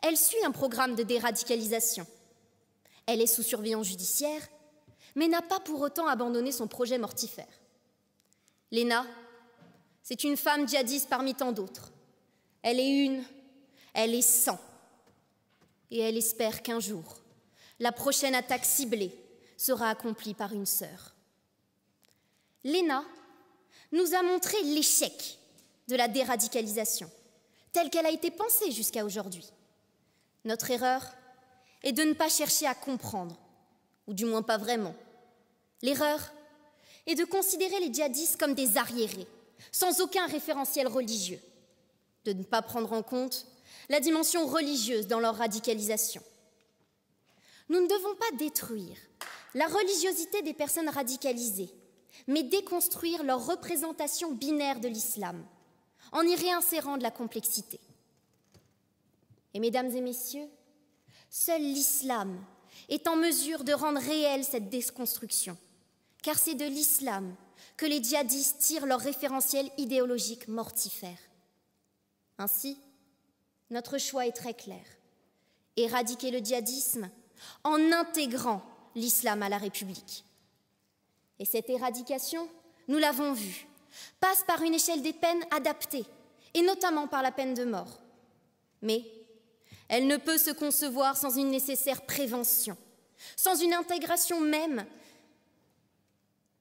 Speaker 6: elle suit un programme de déradicalisation. Elle est sous surveillance judiciaire, mais n'a pas pour autant abandonné son projet mortifère. Léna, c'est une femme djihadiste parmi tant d'autres. Elle est une, elle est 100. Et elle espère qu'un jour, la prochaine attaque ciblée sera accomplie par une sœur. Léna nous a montré l'échec de la déradicalisation, telle qu'elle a été pensée jusqu'à aujourd'hui. Notre erreur est de ne pas chercher à comprendre, ou du moins pas vraiment. L'erreur est de considérer les djihadistes comme des arriérés, sans aucun référentiel religieux, de ne pas prendre en compte la dimension religieuse dans leur radicalisation. Nous ne devons pas détruire la religiosité des personnes radicalisées, mais déconstruire leur représentation binaire de l'islam, en y réinsérant de la complexité. Et mesdames et messieurs, seul l'islam est en mesure de rendre réelle cette déconstruction, car c'est de l'islam
Speaker 11: que les djihadistes tirent leur référentiel idéologique mortifère. Ainsi, notre choix est très clair. Éradiquer le djihadisme en intégrant l'islam à la République. Et cette éradication, nous l'avons vu, passe par une échelle des peines adaptée, et notamment par la peine de mort. Mais elle ne peut se concevoir sans une nécessaire prévention, sans une intégration même,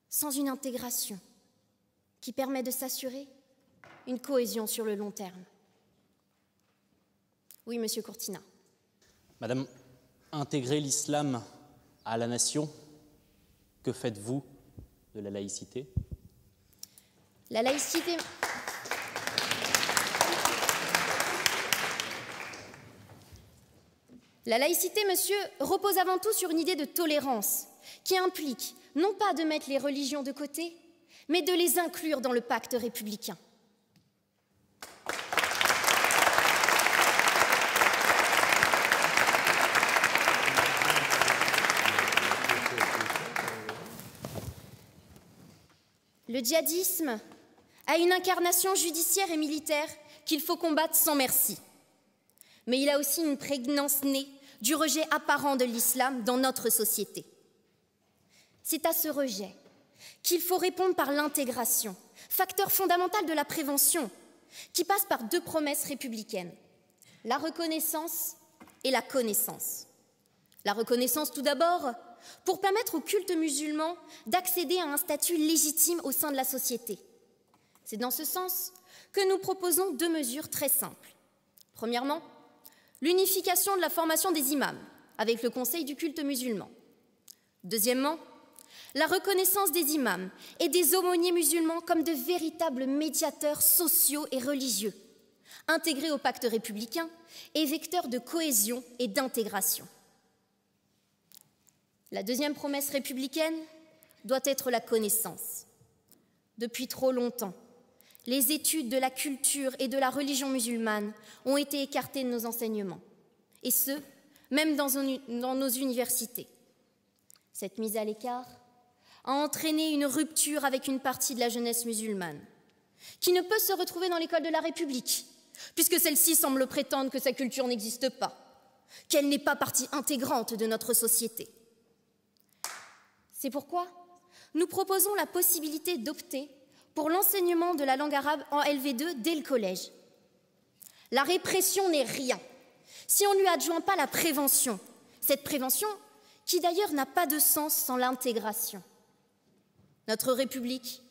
Speaker 11: sans une intégration qui permet de s'assurer une cohésion sur le long terme. Oui, Monsieur Courtina.
Speaker 10: Madame, intégrer l'islam à la nation, que faites-vous de la laïcité?
Speaker 11: La laïcité... La laïcité, monsieur, repose avant tout sur une idée de tolérance qui implique non pas de mettre les religions de côté, mais de les inclure dans le pacte républicain. Le djihadisme a une incarnation judiciaire et militaire qu'il faut combattre sans merci. Mais il a aussi une prégnance née du rejet apparent de l'islam dans notre société. C'est à ce rejet qu'il faut répondre par l'intégration, facteur fondamental de la prévention, qui passe par deux promesses républicaines, la reconnaissance et la connaissance. La reconnaissance tout d'abord, pour permettre au culte musulman d'accéder à un statut légitime au sein de la société. C'est dans ce sens que nous proposons deux mesures très simples. Premièrement, l'unification de la formation des imams avec le Conseil du culte musulman. Deuxièmement, la reconnaissance des imams et des aumôniers musulmans comme de véritables médiateurs sociaux et religieux, intégrés au pacte républicain et vecteurs de cohésion et d'intégration. La deuxième promesse républicaine doit être la connaissance. Depuis trop longtemps, les études de la culture et de la religion musulmane ont été écartées de nos enseignements, et ce, même dans nos universités. Cette mise à l'écart a entraîné une rupture avec une partie de la jeunesse musulmane, qui ne peut se retrouver dans l'école de la République, puisque celle-ci semble prétendre que sa culture n'existe pas, qu'elle n'est pas partie intégrante de notre société. C'est pourquoi nous proposons la possibilité d'opter pour l'enseignement de la langue arabe en LV2 dès le collège. La répression n'est rien si on ne lui adjoint pas la prévention, cette prévention qui d'ailleurs n'a pas de sens sans l'intégration. Notre République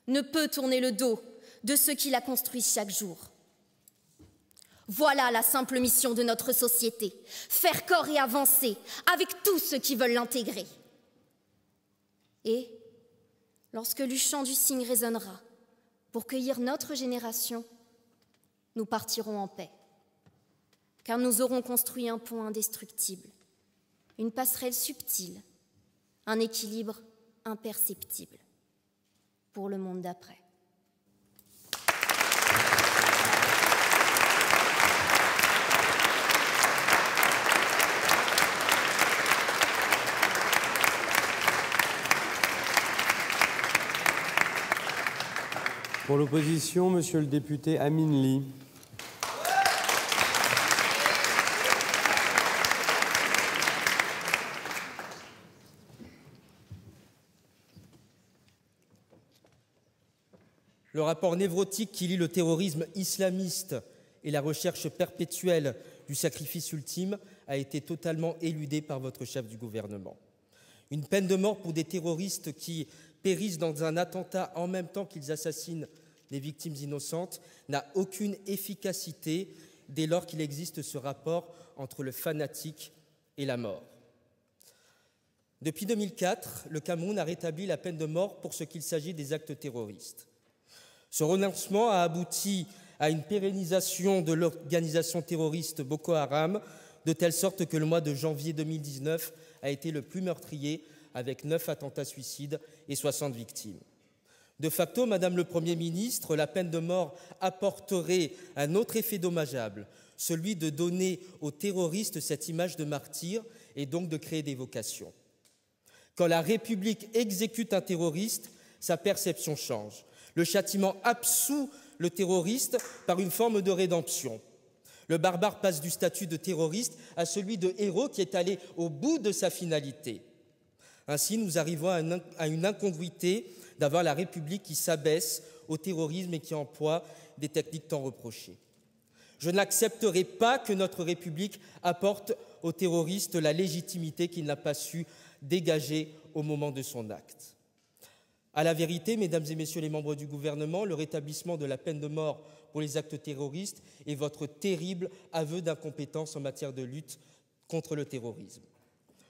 Speaker 11: ne peut tourner le dos de ceux qui la construisent chaque jour. Voilà la simple mission de notre société, faire corps et avancer avec tous ceux qui veulent l'intégrer. Et lorsque le chant du cygne résonnera pour cueillir notre génération, nous partirons en paix, car nous aurons construit un pont indestructible, une passerelle subtile, un équilibre imperceptible pour le monde d'après.
Speaker 4: Pour l'opposition, monsieur le député Amin Ly.
Speaker 12: Le rapport névrotique qui lie le terrorisme islamiste et la recherche perpétuelle du sacrifice ultime a été totalement éludé par votre chef du gouvernement. Une peine de mort pour des terroristes qui périssent dans un attentat en même temps qu'ils assassinent des victimes innocentes n'a aucune efficacité dès lors qu'il existe ce rapport entre le fanatique et la mort. Depuis 2004, le Cameroun a rétabli la peine de mort pour ce qu'il s'agit des actes terroristes. Ce renoncement a abouti à une pérennisation de l'organisation terroriste Boko Haram, de telle sorte que le mois de janvier 2019 a été le plus meurtrier, avec 9 attentats suicides et 60 victimes. De facto, Madame le Premier ministre, la peine de mort apporterait un autre effet dommageable, celui de donner aux terroristes cette image de martyr et donc de créer des vocations. Quand la République exécute un terroriste, sa perception change. Le châtiment absout le terroriste par une forme de rédemption. Le barbare passe du statut de terroriste à celui de héros qui est allé au bout de sa finalité. Ainsi, nous arrivons à une incongruité d'avoir la République qui s'abaisse au terrorisme et qui emploie des techniques tant reprochées. Je n'accepterai pas que notre République apporte aux terroristes la légitimité qu'il n'a pas su dégager au moment de son acte. À la vérité, mesdames et messieurs les membres du gouvernement, le rétablissement de la peine de mort pour les actes terroristes est votre terrible aveu d'incompétence en matière de lutte contre le terrorisme.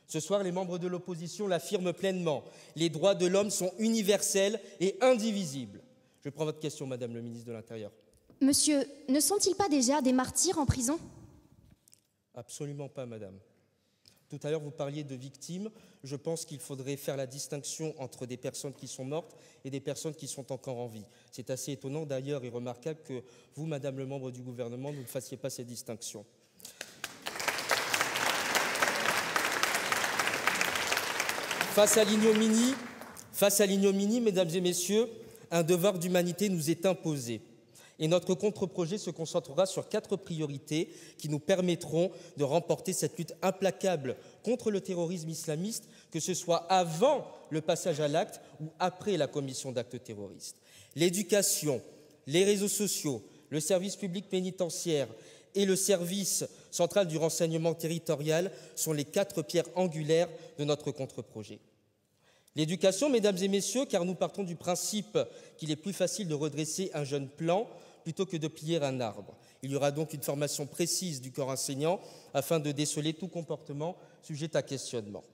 Speaker 12: Ce soir, les membres de l'opposition l'affirment pleinement. Les droits de l'homme sont universels et indivisibles. Je prends votre question, Madame le ministre de l'Intérieur.
Speaker 11: Monsieur, ne sont-ils pas déjà des martyrs en prison?
Speaker 12: Absolument pas, Madame. Tout à l'heure, vous parliez de victimes. Je pense qu'il faudrait faire la distinction entre des personnes qui sont mortes et des personnes qui sont encore en vie. C'est assez étonnant d'ailleurs et remarquable que vous, Madame le membre du gouvernement, vous ne fassiez pas cette distinction. Face à l'ignominie, mesdames et messieurs, un devoir d'humanité nous est imposé. Et notre contre-projet se concentrera sur 4 priorités qui nous permettront de remporter cette lutte implacable contre le terrorisme islamiste, que ce soit avant le passage à l'acte ou après la commission d'actes terroristes. L'éducation, les réseaux sociaux, le service public pénitentiaire et le service central du renseignement territorial sont les 4 pierres angulaires de notre contre-projet. L'éducation, mesdames et messieurs, car nous partons du principe qu'il est plus facile de redresser un jeune plant plutôt que de plier un arbre. Il y aura donc une formation précise du corps enseignant afin de déceler tout comportement sujet à questionnement.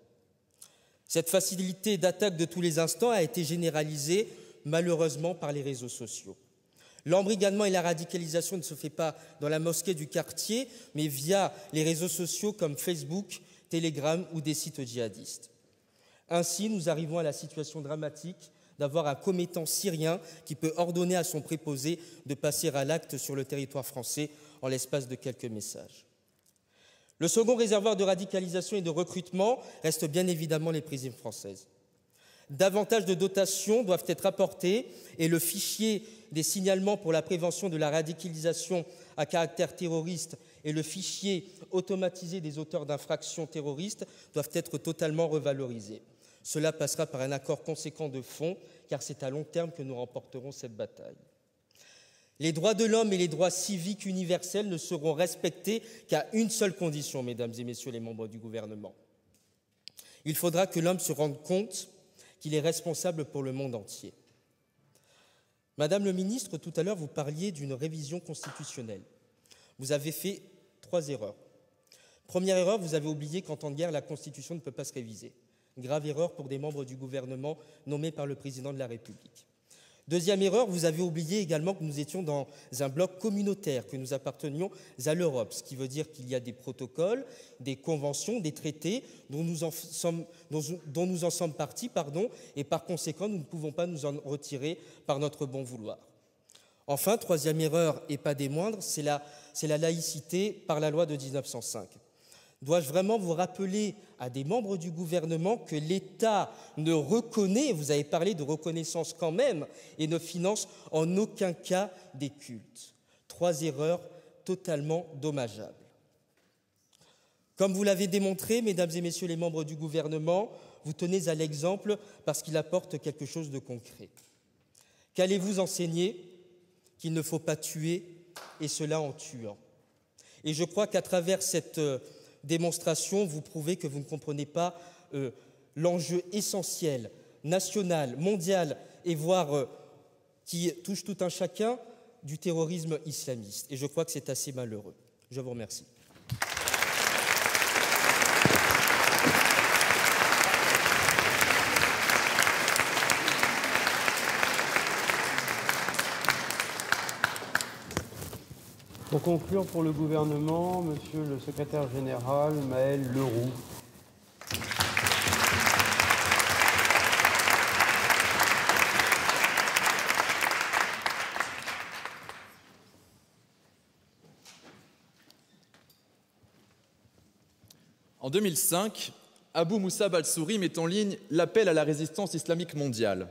Speaker 12: Cette facilité d'attaque de tous les instants a été généralisée, malheureusement, par les réseaux sociaux. L'embrigadement et la radicalisation ne se fait pas dans la mosquée du quartier, mais via les réseaux sociaux comme Facebook, Telegram ou des sites djihadistes. Ainsi, nous arrivons à la situation dramatique d'avoir un commettant syrien qui peut ordonner à son préposé de passer à l'acte sur le territoire français en l'espace de quelques messages. Le second réservoir de radicalisation et de recrutement reste bien évidemment les prisons françaises. Davantage de dotations doivent être apportées et le fichier des signalements pour la prévention de la radicalisation à caractère terroriste et le fichier automatisé des auteurs d'infractions terroristes doivent être totalement revalorisés. Cela passera par un accord conséquent de fond, car c'est à long terme que nous remporterons cette bataille. Les droits de l'homme et les droits civiques universels ne seront respectés qu'à une seule condition, mesdames et messieurs les membres du gouvernement. Il faudra que l'homme se rende compte qu'il est responsable pour le monde entier. Madame le ministre, tout à l'heure, vous parliez d'une révision constitutionnelle. Vous avez fait 3 erreurs. Première erreur, vous avez oublié qu'en temps de guerre, la Constitution ne peut pas se réviser. Grave erreur pour des membres du gouvernement nommés par le président de la République. Deuxième erreur, vous avez oublié également que nous étions dans un bloc communautaire, que nous appartenions à l'Europe, ce qui veut dire qu'il y a des protocoles, des conventions, des traités dont nous en sommes partie, et par conséquent, nous ne pouvons pas nous en retirer par notre bon vouloir. Enfin, troisième erreur, et pas des moindres, c'est la laïcité par la loi de 1905. Dois-je vraiment vous rappeler à des membres du gouvernement que l'État ne reconnaît, vous avez parlé de reconnaissance quand même, et ne finance en aucun cas des cultes. 3 erreurs totalement dommageables. Comme vous l'avez démontré, mesdames et messieurs les membres du gouvernement, vous tenez à l'exemple parce qu'il apporte quelque chose de concret. Qu'allez-vous enseigner? Qu'il ne faut pas tuer, et cela en tuant. Et je crois qu'à travers cette démonstration, vous prouvez que vous ne comprenez pas l'enjeu essentiel, national, mondial, et voire qui touche tout un chacun du terrorisme islamiste. Et je crois que c'est assez malheureux. Je vous remercie.
Speaker 4: Pour conclure pour le gouvernement, Monsieur le secrétaire général Maël Leroux.
Speaker 13: En 2005, Abou Moussa Balsouri met en ligne l'appel à la résistance islamique mondiale.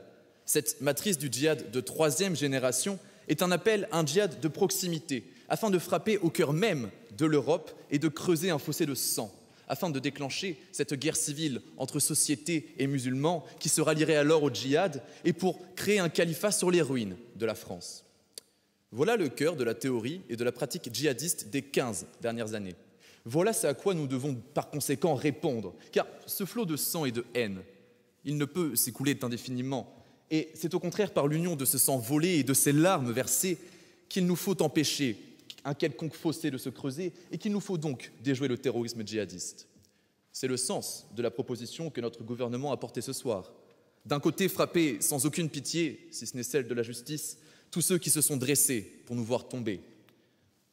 Speaker 13: Cette matrice du djihad de 3e génération est un appel à un djihad de proximité, afin de frapper au cœur même de l'Europe et de creuser un fossé de sang, afin de déclencher cette guerre civile entre sociétés et musulmans qui se rallierait alors au djihad et pour créer un califat sur les ruines de la France. Voilà le cœur de la théorie et de la pratique djihadiste des 15 dernières années. Voilà ce à quoi nous devons par conséquent répondre, car ce flot de sang et de haine, il ne peut s'écouler indéfiniment, et c'est au contraire par l'union de ce sang volé et de ces larmes versées qu'il nous faut empêcher un quelconque fossé de se creuser et qu'il nous faut donc déjouer le terrorisme djihadiste. C'est le sens de la proposition que notre gouvernement a portée ce soir. D'un côté, frapper sans aucune pitié, si ce n'est celle de la justice, tous ceux qui se sont dressés pour nous voir tomber.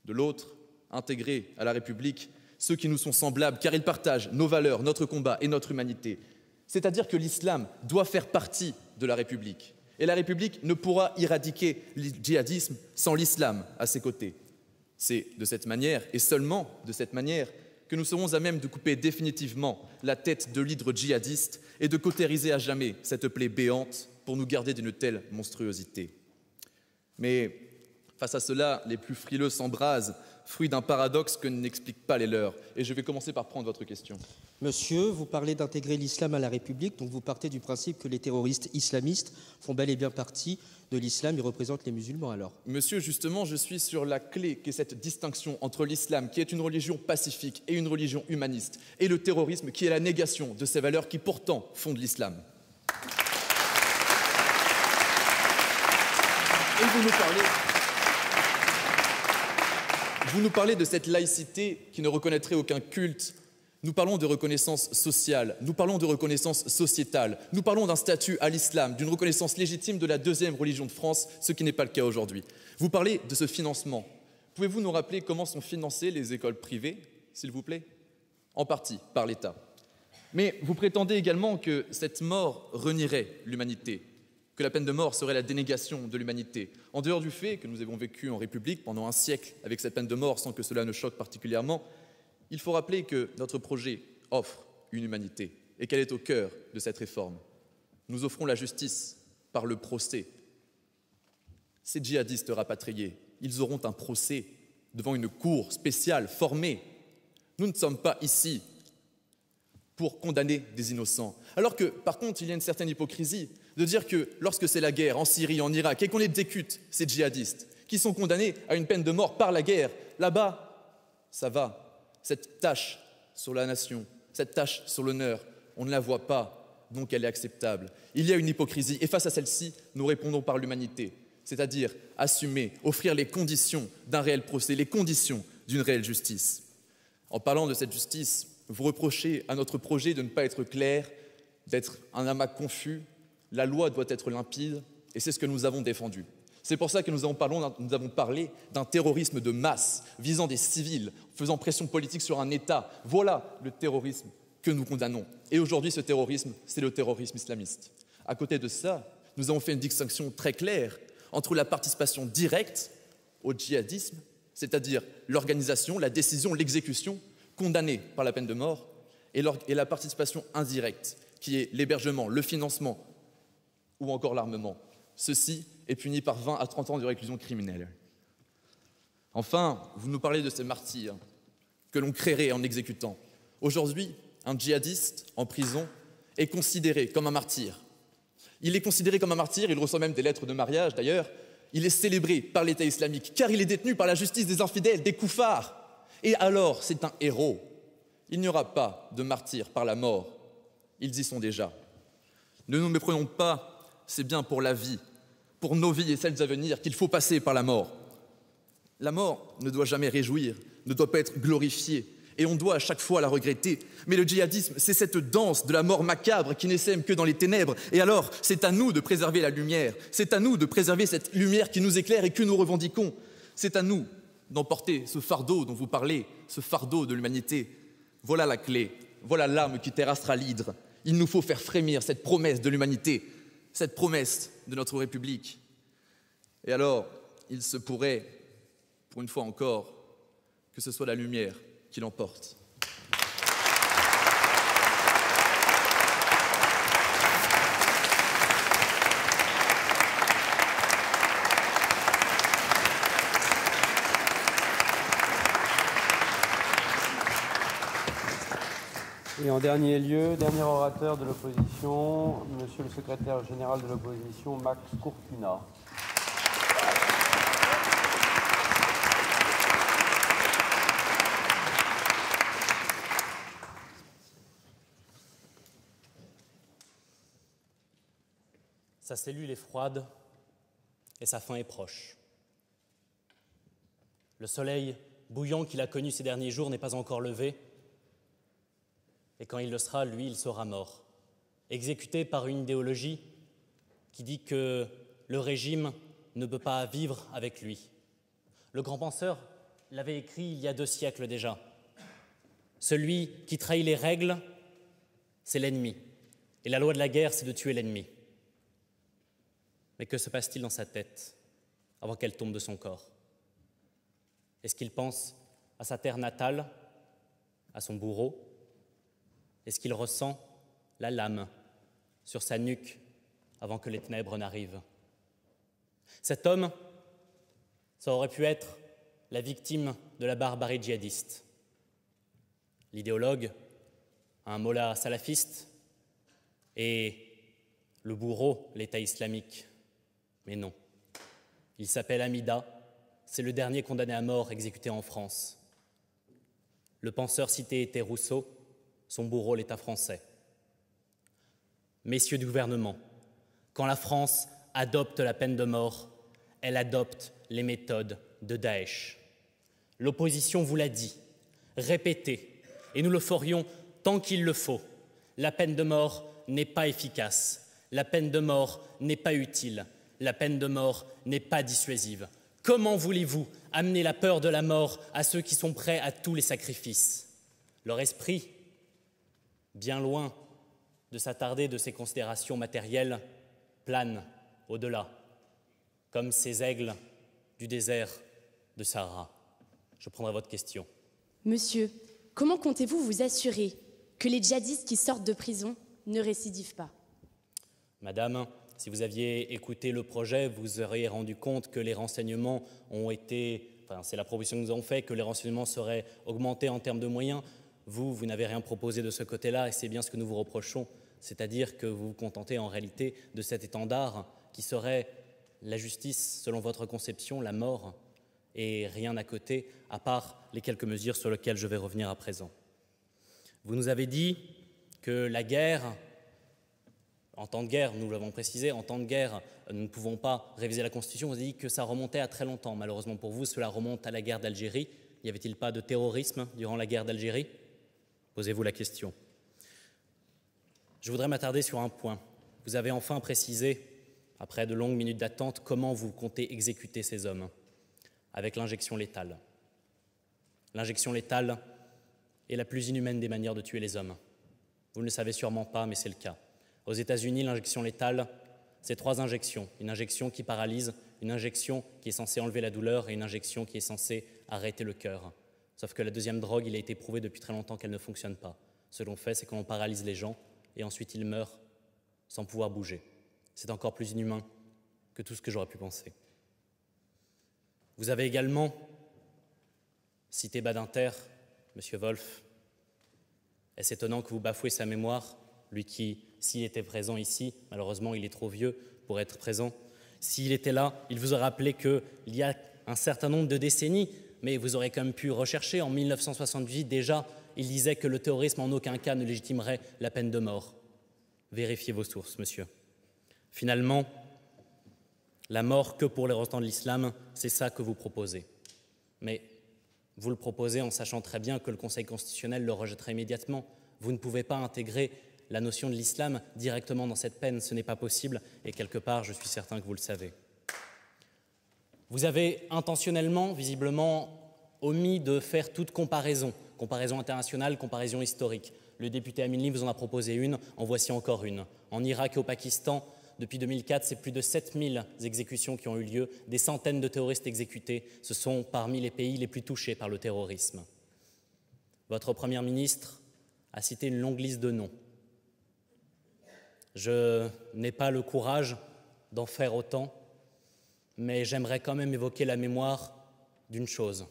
Speaker 13: De l'autre, intégrer à la République ceux qui nous sont semblables, car ils partagent nos valeurs, notre combat et notre humanité. C'est-à-dire que l'islam doit faire partie de la République. Et la République ne pourra éradiquer le djihadisme sans l'islam à ses côtés. C'est de cette manière, et seulement de cette manière, que nous serons à même de couper définitivement la tête de l'hydre djihadiste et de cautériser à jamais cette plaie béante pour nous garder d'une telle monstruosité. Mais face à cela, les plus frileux s'embrasent, fruit d'un paradoxe que n'expliquent pas les leurs. Et je vais commencer par prendre votre question.
Speaker 12: Monsieur, vous parlez d'intégrer l'islam à la République, donc vous partez du principe que les terroristes islamistes font bel et bien partie de l'islam et représentent les musulmans alors?
Speaker 13: Monsieur, justement, je suis sur la clé qu'est cette distinction entre l'islam, qui est une religion pacifique et une religion humaniste, et le terrorisme, qui est la négation de ces valeurs qui pourtant fondent l'islam. Et vous nous parlez de cette laïcité qui ne reconnaîtrait aucun culte. Nous parlons de reconnaissance sociale, nous parlons de reconnaissance sociétale, nous parlons d'un statut à l'islam, d'une reconnaissance légitime de la deuxième religion de France, ce qui n'est pas le cas aujourd'hui. Vous parlez de ce financement. Pouvez-vous nous rappeler comment sont financées les écoles privées, s'il vous plaît? En partie, par l'État. Mais vous prétendez également que cette mort renierait l'humanité, que la peine de mort serait la dénégation de l'humanité, en dehors du fait que nous avons vécu en République pendant un siècle avec cette peine de mort sans que cela ne choque particulièrement. Il faut rappeler que notre projet offre une humanité et qu'elle est au cœur de cette réforme. Nous offrons la justice par le procès. Ces djihadistes rapatriés, ils auront un procès devant une cour spéciale formée. Nous ne sommes pas ici pour condamner des innocents. Alors que, par contre, il y a une certaine hypocrisie de dire que lorsque c'est la guerre en Syrie, en Irak, et qu'on exécute ces djihadistes qui sont condamnés à une peine de mort par la guerre, là-bas, ça va. Cette tâche sur la nation, cette tâche sur l'honneur, on ne la voit pas, donc elle est acceptable. Il y a une hypocrisie, et face à celle-ci, nous répondons par l'humanité, c'est-à-dire assumer, offrir les conditions d'un réel procès, les conditions d'une réelle justice. En parlant de cette justice, vous reprochez à notre projet de ne pas être clair, d'être un amas confus. La loi doit être limpide, et c'est ce que nous avons défendu. C'est pour ça que nous avons parlé d'un terrorisme de masse, visant des civils, faisant pression politique sur un État. Voilà le terrorisme que nous condamnons. Et aujourd'hui, ce terrorisme, c'est le terrorisme islamiste. À côté de ça, nous avons fait une distinction très claire entre la participation directe au djihadisme, c'est-à-dire l'organisation, la décision, l'exécution, condamnée par la peine de mort, et la participation indirecte, qui est l'hébergement, le financement ou encore l'armement. Ceci est puni par 20 à 30 ans de réclusion criminelle. Enfin, vous nous parlez de ces martyrs que l'on créerait en exécutant. Aujourd'hui, un djihadiste en prison est considéré comme un martyr. Il est considéré comme un martyr, il reçoit même des lettres de mariage d'ailleurs. Il est célébré par l'État islamique car il est détenu par la justice des infidèles, des koufars. Et alors, c'est un héros. Il n'y aura pas de martyrs par la mort. Ils y sont déjà. Ne nous méprenons pas. C'est bien pour la vie, pour nos vies et celles à venir qu'il faut passer par la mort. La mort ne doit jamais réjouir, ne doit pas être glorifiée, et on doit à chaque fois la regretter. Mais le djihadisme, c'est cette danse de la mort macabre qui n'essaime que dans les ténèbres. Et alors, c'est à nous de préserver la lumière, c'est à nous de préserver cette lumière qui nous éclaire et que nous revendiquons. C'est à nous d'emporter ce fardeau dont vous parlez, ce fardeau de l'humanité. Voilà la clé, voilà l'arme qui terrassera l'hydre. Il nous faut faire frémir cette promesse de l'humanité, cette promesse de notre République. Et alors, il se pourrait, pour une fois encore, que ce soit la lumière qui l'emporte.
Speaker 4: Et en dernier lieu, dernier orateur de l'opposition, Monsieur le secrétaire général de l'opposition, Max Courtina.
Speaker 10: Sa cellule est froide et sa fin est proche. Le soleil bouillant qu'il a connu ces derniers jours n'est pas encore levé, et quand il le sera, lui, il sera mort, exécuté par une idéologie qui dit que le régime ne peut pas vivre avec lui. Le grand penseur l'avait écrit il y a 2 siècles déjà. Celui qui trahit les règles, c'est l'ennemi, et la loi de la guerre, c'est de tuer l'ennemi. Mais que se passe-t-il dans sa tête avant qu'elle tombe de son corps? Est-ce qu'il pense à sa terre natale, à son bourreau? Est-ce qu'il ressent la lame sur sa nuque avant que les ténèbres n'arrivent? Cet homme, ça aurait pu être la victime de la barbarie djihadiste. L'idéologue, un mollah salafiste, et le bourreau, l'État islamique. Mais non, il s'appelle Hamida, c'est le dernier condamné à mort exécuté en France. Le penseur cité était Rousseau, son bourreau l'État français. Messieurs du gouvernement, quand la France adopte la peine de mort, elle adopte les méthodes de Daesh. L'opposition vous l'a dit, répétez, et nous le ferions tant qu'il le faut. La peine de mort n'est pas efficace, la peine de mort n'est pas utile. La peine de mort n'est pas dissuasive. Comment voulez-vous amener la peur de la mort à ceux qui sont prêts à tous les sacrifices? Leur esprit, bien loin de s'attarder de ces considérations matérielles, plane au-delà, comme ces aigles du désert de Sahara. Je prendrai votre question.
Speaker 6: Monsieur, comment comptez-vous vous assurer que les djihadistes qui sortent de prison ne récidivent pas?
Speaker 10: Madame, si vous aviez écouté le projet, vous auriez rendu compte que les renseignements ont été, c'est la proposition que nous avons faite, que les renseignements seraient augmentés en termes de moyens. Vous n'avez rien proposé de ce côté-là et c'est bien ce que nous vous reprochons, c'est-à-dire que vous vous contentez en réalité de cet étendard qui serait la justice, selon votre conception, la mort, et rien à côté, à part les quelques mesures sur lesquelles je vais revenir à présent. Vous nous avez dit que la guerre, en temps de guerre, nous l'avons précisé, en temps de guerre, nous ne pouvons pas réviser la Constitution. Vous avez dit que ça remontait à très longtemps. Malheureusement pour vous, cela remonte à la guerre d'Algérie. N'y avait-il pas de terrorisme durant la guerre d'Algérie? Posez-vous la question. Je voudrais m'attarder sur un point. Vous avez enfin précisé, après de longues minutes d'attente, comment vous comptez exécuter ces hommes, avec l'injection létale. L'injection létale est la plus inhumaine des manières de tuer les hommes. Vous ne le savez sûrement pas, mais c'est le cas. Aux États-Unis, l'injection létale, c'est 3 injections. Une injection qui paralyse, une injection qui est censée enlever la douleur et une injection qui est censée arrêter le cœur. Sauf que la deuxième drogue, il a été prouvé depuis très longtemps qu'elle ne fonctionne pas. Ce que l'on fait, c'est qu'on paralyse les gens et ensuite ils meurent sans pouvoir bouger. C'est encore plus inhumain que tout ce que j'aurais pu penser. Vous avez également cité Badinter, M. Wolf. Est-ce étonnant que vous bafouez sa mémoire, lui qui, s'il était présent ici, malheureusement il est trop vieux pour être présent, s'il était là, il vous aurait rappelé qu'il y a un certain nombre de décennies, mais vous aurez quand même pu rechercher, en 1978 déjà, il disait que le terrorisme en aucun cas ne légitimerait la peine de mort. Vérifiez vos sources, monsieur. Finalement, la mort que pour les représentants de l'islam, c'est ça que vous proposez. Mais vous le proposez en sachant très bien que le Conseil constitutionnel le rejetterait immédiatement. Vous ne pouvez pas intégrer la notion de l'islam directement dans cette peine, ce n'est pas possible, et quelque part, je suis certain que vous le savez. Vous avez intentionnellement, visiblement, omis de faire toute comparaison internationale, comparaison historique. Le député Amin Lee vous en a proposé une, en voici encore une. En Irak et au Pakistan, depuis 2004, c'est plus de 7000 exécutions qui ont eu lieu, des centaines de terroristes exécutés. Ce sont parmi les pays les plus touchés par le terrorisme. Votre Premier ministre a cité une longue liste de noms. Je n'ai pas le courage d'en faire autant, mais j'aimerais quand même évoquer la mémoire d'une chose.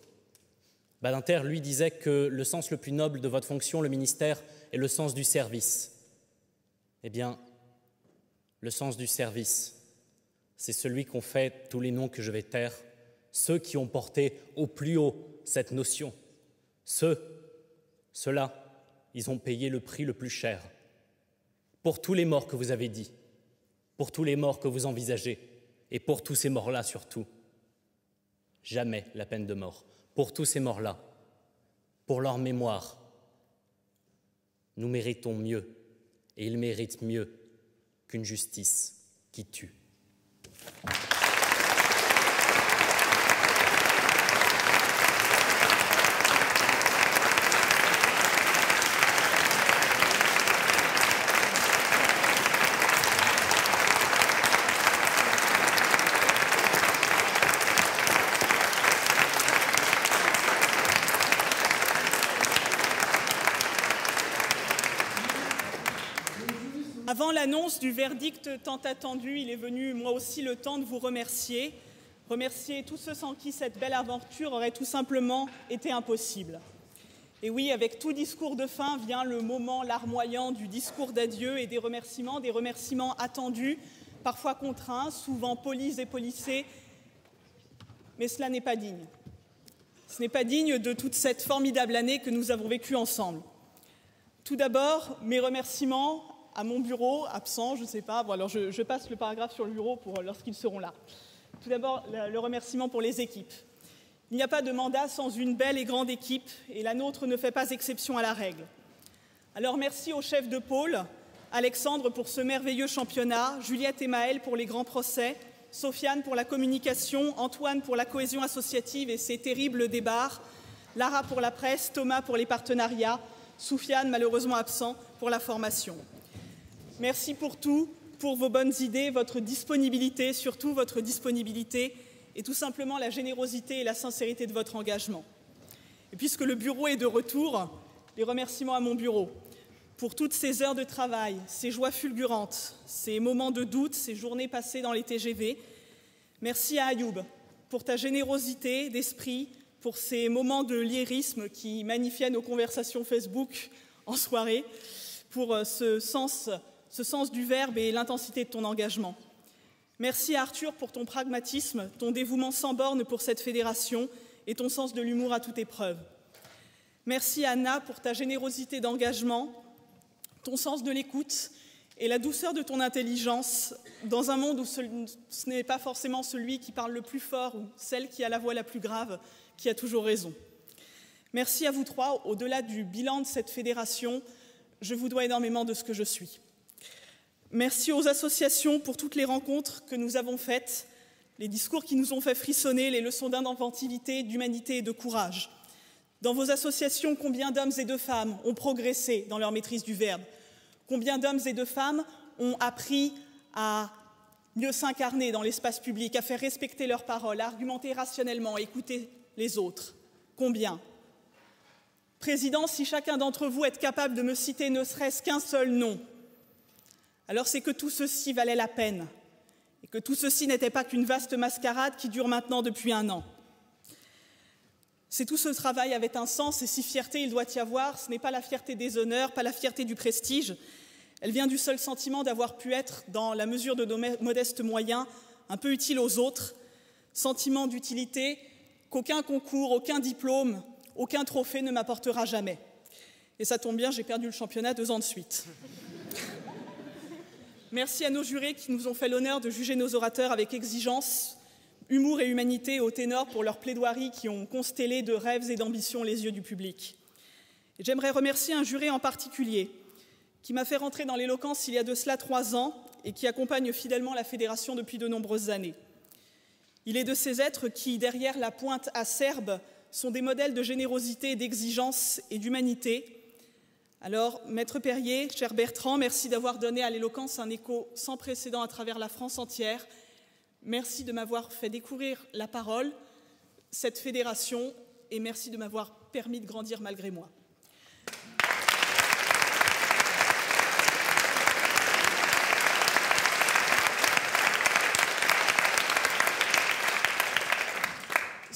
Speaker 10: Badinter, lui, disait que le sens le plus noble de votre fonction, le ministère, est le sens du service. Eh bien, le sens du service, c'est celui qu'ont fait tous les noms que je vais taire, ceux qui ont porté au plus haut cette notion. Ceux-là, ils ont payé le prix le plus cher. Pour tous les morts que vous avez dit, pour tous les morts que vous envisagez, et pour tous ces morts-là surtout, jamais la peine de mort. Pour tous ces morts-là, pour leur mémoire, nous méritons mieux, et ils méritent mieux qu'une justice qui tue.
Speaker 1: Avant l'annonce du verdict tant attendu, il est venu moi aussi le temps de vous remercier. Remercier tous ceux sans qui cette belle aventure aurait tout simplement été impossible. Et oui, avec tout discours de fin vient le moment larmoyant du discours d'adieu et des remerciements attendus, parfois contraints, souvent polis et polissés. Mais cela n'est pas digne. Ce n'est pas digne de toute cette formidable année que nous avons vécue ensemble. Tout d'abord, mes remerciements à mon bureau, absent, je ne sais pas. Bon, alors je passe le paragraphe sur le bureau pour lorsqu'ils seront là. Tout d'abord, le remerciement pour les équipes. Il n'y a pas de mandat sans une belle et grande équipe, et la nôtre ne fait pas exception à la règle. Alors merci au chef de pôle, Alexandre pour ce merveilleux championnat, Juliette et Maëlle pour les grands procès, Sofiane pour la communication, Antoine pour la cohésion associative et ses terribles débats, Lara pour la presse, Thomas pour les partenariats, Soufiane, malheureusement absent, pour la formation. Merci pour tout, pour vos bonnes idées, votre disponibilité, surtout votre disponibilité, et tout simplement la générosité et la sincérité de votre engagement. Et puisque le bureau est de retour, les remerciements à mon bureau, pour toutes ces heures de travail, ces joies fulgurantes, ces moments de doute, ces journées passées dans les TGV. Merci à Ayoub pour ta générosité d'esprit, pour ces moments de lyrisme qui magnifiaient nos conversations Facebook en soirée, pour ce sens du verbe et l'intensité de ton engagement. Merci à Arthur pour ton pragmatisme, ton dévouement sans borne pour cette fédération et ton sens de l'humour à toute épreuve. Merci à Anna pour ta générosité d'engagement, ton sens de l'écoute et la douceur de ton intelligence dans un monde où ce n'est pas forcément celui qui parle le plus fort ou celle qui a la voix la plus grave qui a toujours raison. Merci à vous trois. Au-delà du bilan de cette fédération, je vous dois énormément de ce que je suis. Merci aux associations pour toutes les rencontres que nous avons faites, les discours qui nous ont fait frissonner, les leçons d'inventivité, d'humanité et de courage. Dans vos associations, combien d'hommes et de femmes ont progressé dans leur maîtrise du verbe? Combien d'hommes et de femmes ont appris à mieux s'incarner dans l'espace public, à faire respecter leurs paroles, à argumenter rationnellement, à écouter les autres? Combien? Président, si chacun d'entre vous est capable de me citer ne serait-ce qu'un seul nom, alors c'est que tout ceci valait la peine et que tout ceci n'était pas qu'une vaste mascarade qui dure maintenant depuis 1 an. C'est tout ce travail avait un sens et si fierté il doit y avoir, ce n'est pas la fierté des honneurs, pas la fierté du prestige, elle vient du seul sentiment d'avoir pu être, dans la mesure de nos modestes moyens, un peu utile aux autres, sentiment d'utilité qu'aucun concours, aucun diplôme, aucun trophée ne m'apportera jamais. Et ça tombe bien, j'ai perdu le championnat 2 ans de suite. Merci à nos jurés qui nous ont fait l'honneur de juger nos orateurs avec exigence, humour et humanité au ténor pour leurs plaidoiries qui ont constellé de rêves et d'ambitions les yeux du public. Et j'aimerais remercier un juré en particulier qui m'a fait rentrer dans l'éloquence il y a de cela 3 ans et qui accompagne fidèlement la Fédération depuis de nombreuses années. Il est de ces êtres qui, derrière la pointe acerbe, sont des modèles de générosité, d'exigence et d'humanité. Alors, Maître Perrier, cher Bertrand, merci d'avoir donné à l'éloquence un écho sans précédent à travers la France entière. Merci de m'avoir fait découvrir la parole, cette fédération, et merci de m'avoir permis de grandir malgré moi.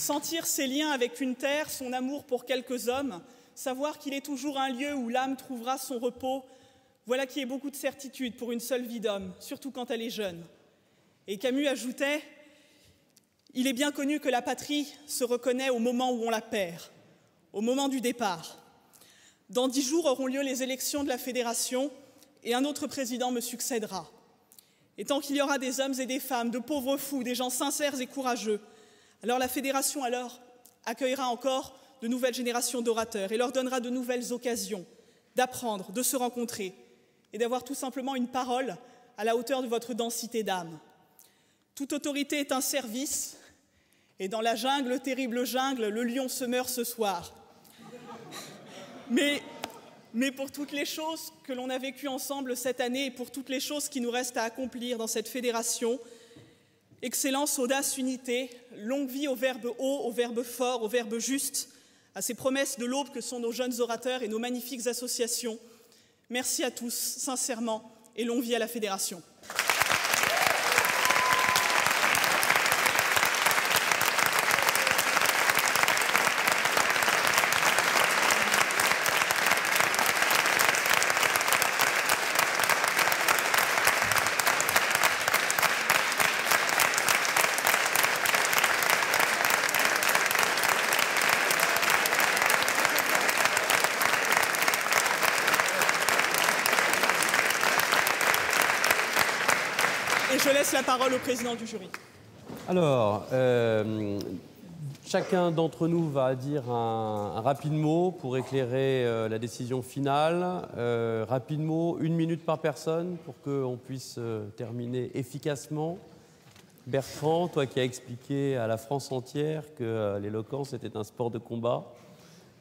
Speaker 1: sentir ses liens avec une terre, son amour pour quelques hommes, savoir qu'il est toujours un lieu où l'âme trouvera son repos, voilà qui est beaucoup de certitude pour une seule vie d'homme, surtout quand elle est jeune. Et Camus ajoutait « Il est bien connu que la patrie se reconnaît au moment où on la perd, au moment du départ. Dans 10 jours auront lieu les élections de la Fédération et un autre président me succédera. Et tant qu'il y aura des hommes et des femmes, de pauvres fous, des gens sincères et courageux, alors la Fédération accueillera encore de nouvelles générations d'orateurs et leur donnera de nouvelles occasions d'apprendre, de se rencontrer et d'avoir tout simplement une parole à la hauteur de votre densité d'âme. Toute autorité est un service, et dans la jungle, terrible jungle, le lion se meurt ce soir. Mais pour toutes les choses que l'on a vécues ensemble cette année et pour toutes les choses qui nous restent à accomplir dans cette fédération, excellence, audace, unité, longue vie au verbe haut, au verbe fort, au verbe juste, à ces promesses de l'aube que sont nos jeunes orateurs et nos magnifiques associations. Merci à tous, sincèrement, et longue vie à la Fédération. Je laisse la parole au président du jury.
Speaker 4: Alors, chacun d'entre nous va dire un rapide mot pour éclairer la décision finale. Rapide mot, 1 minute par personne pour qu'on puisse terminer efficacement. Bertrand, toi qui as expliqué à la France entière que l'éloquence était un sport de combat,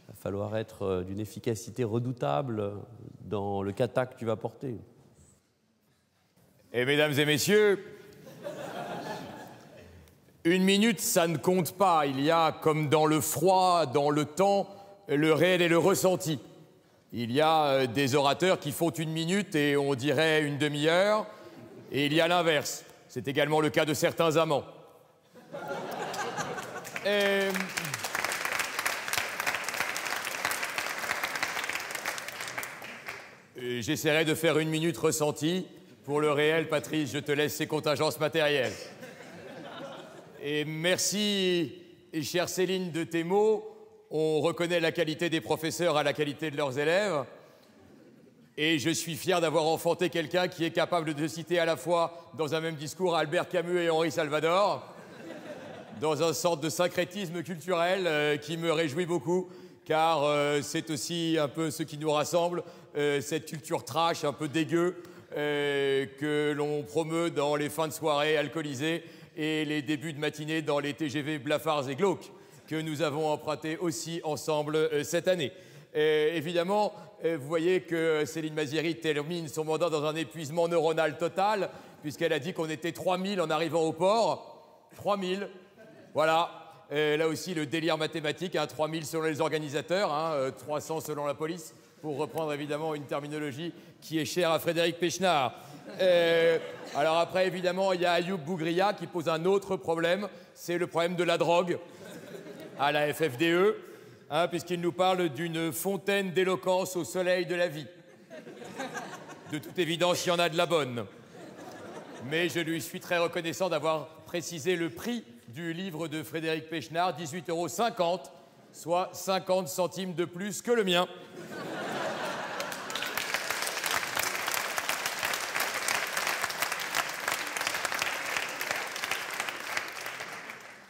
Speaker 4: il va falloir être d'une efficacité redoutable dans le kata que tu vas porter.
Speaker 14: Et mesdames et messieurs, 1 minute, ça ne compte pas. Il y a, comme dans le froid, dans le temps, le réel et le ressenti. Il y a des orateurs qui font 1 minute et on dirait une demi-heure. Et il y a l'inverse. C'est également le cas de certains amants. J'essaierai de faire 1 minute ressentie. Pour le réel, Patrice, je te laisse ces contingences matérielles. Et merci, chère Céline, de tes mots. On reconnaît la qualité des professeurs à la qualité de leurs élèves. Et je suis fier d'avoir enfanté quelqu'un qui est capable de citer à la fois, dans un même discours, Albert Camus et Henri Salvador, dans un sorte de syncrétisme culturel qui me réjouit beaucoup, car c'est aussi un peu ce qui nous rassemble, cette culture trash, un peu dégueu, que l'on promeut dans les fins de soirée alcoolisées et les débuts de matinée dans les TGV blafards et glauques que nous avons empruntés aussi ensemble cette année. Évidemment, vous voyez que Céline Mazieri termine son mandat dans un épuisement neuronal total, puisqu'elle a dit qu'on était 3000 en arrivant au port. 3000, voilà. Là aussi, le délire mathématique, 3000 selon les organisateurs, 300 selon la police, pour reprendre évidemment une terminologie qui est chère à Frédéric Pechnard. Alors après, évidemment, il y a Ayoub Bougria qui pose un autre problème, c'est le problème de la drogue à la FFDE, puisqu'il nous parle d'une fontaine d'éloquence au soleil de la vie. De toute évidence, il y en a de la bonne. Mais je lui suis très reconnaissant d'avoir précisé le prix du livre de Frédéric Pechnard, 18,50 €, soit 50 centimes de plus que le mien.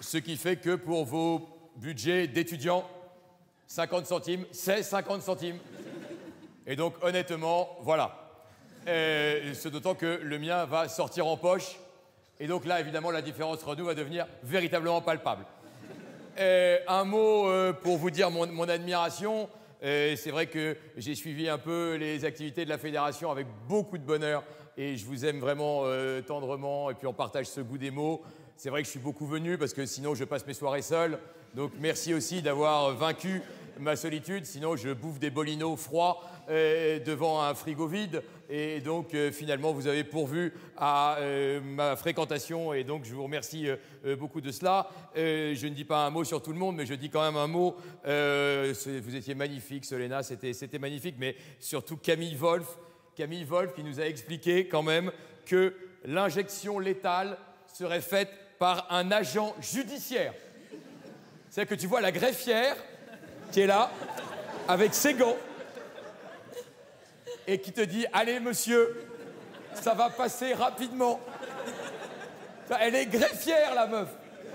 Speaker 14: Ce qui fait que pour vos budgets d'étudiants, 50 centimes, c'est 50 centimes. Et donc, honnêtement, voilà. C'est d'autant que le mien va sortir en poche. Et donc là, évidemment, la différence entre nous va devenir véritablement palpable. Un mot pour vous dire mon admiration. C'est vrai que j'ai suivi un peu les activités de la Fédération avec beaucoup de bonheur. Et je vous aime vraiment tendrement. Et puis on partage ce goût des mots. C'est vrai que je suis beaucoup venu parce que sinon je passe mes soirées seul. Donc merci aussi d'avoir vaincu ma solitude, sinon je bouffe des bolinos froids devant un frigo vide. Et donc, finalement, vous avez pourvu à ma fréquentation, et donc je vous remercie beaucoup de cela. Je ne dis pas un mot sur tout le monde, mais je dis quand même un mot. Vous étiez magnifique, Solena, c'était magnifique, mais surtout Camille Wolf qui nous a expliqué quand même que l'injection létale serait faite par un agent judiciaire. C'est-à-dire que tu vois la greffière qui est là, avec ses gants, et qui te dit « Allez, monsieur, ça va passer rapidement. » Elle est greffière, la meuf.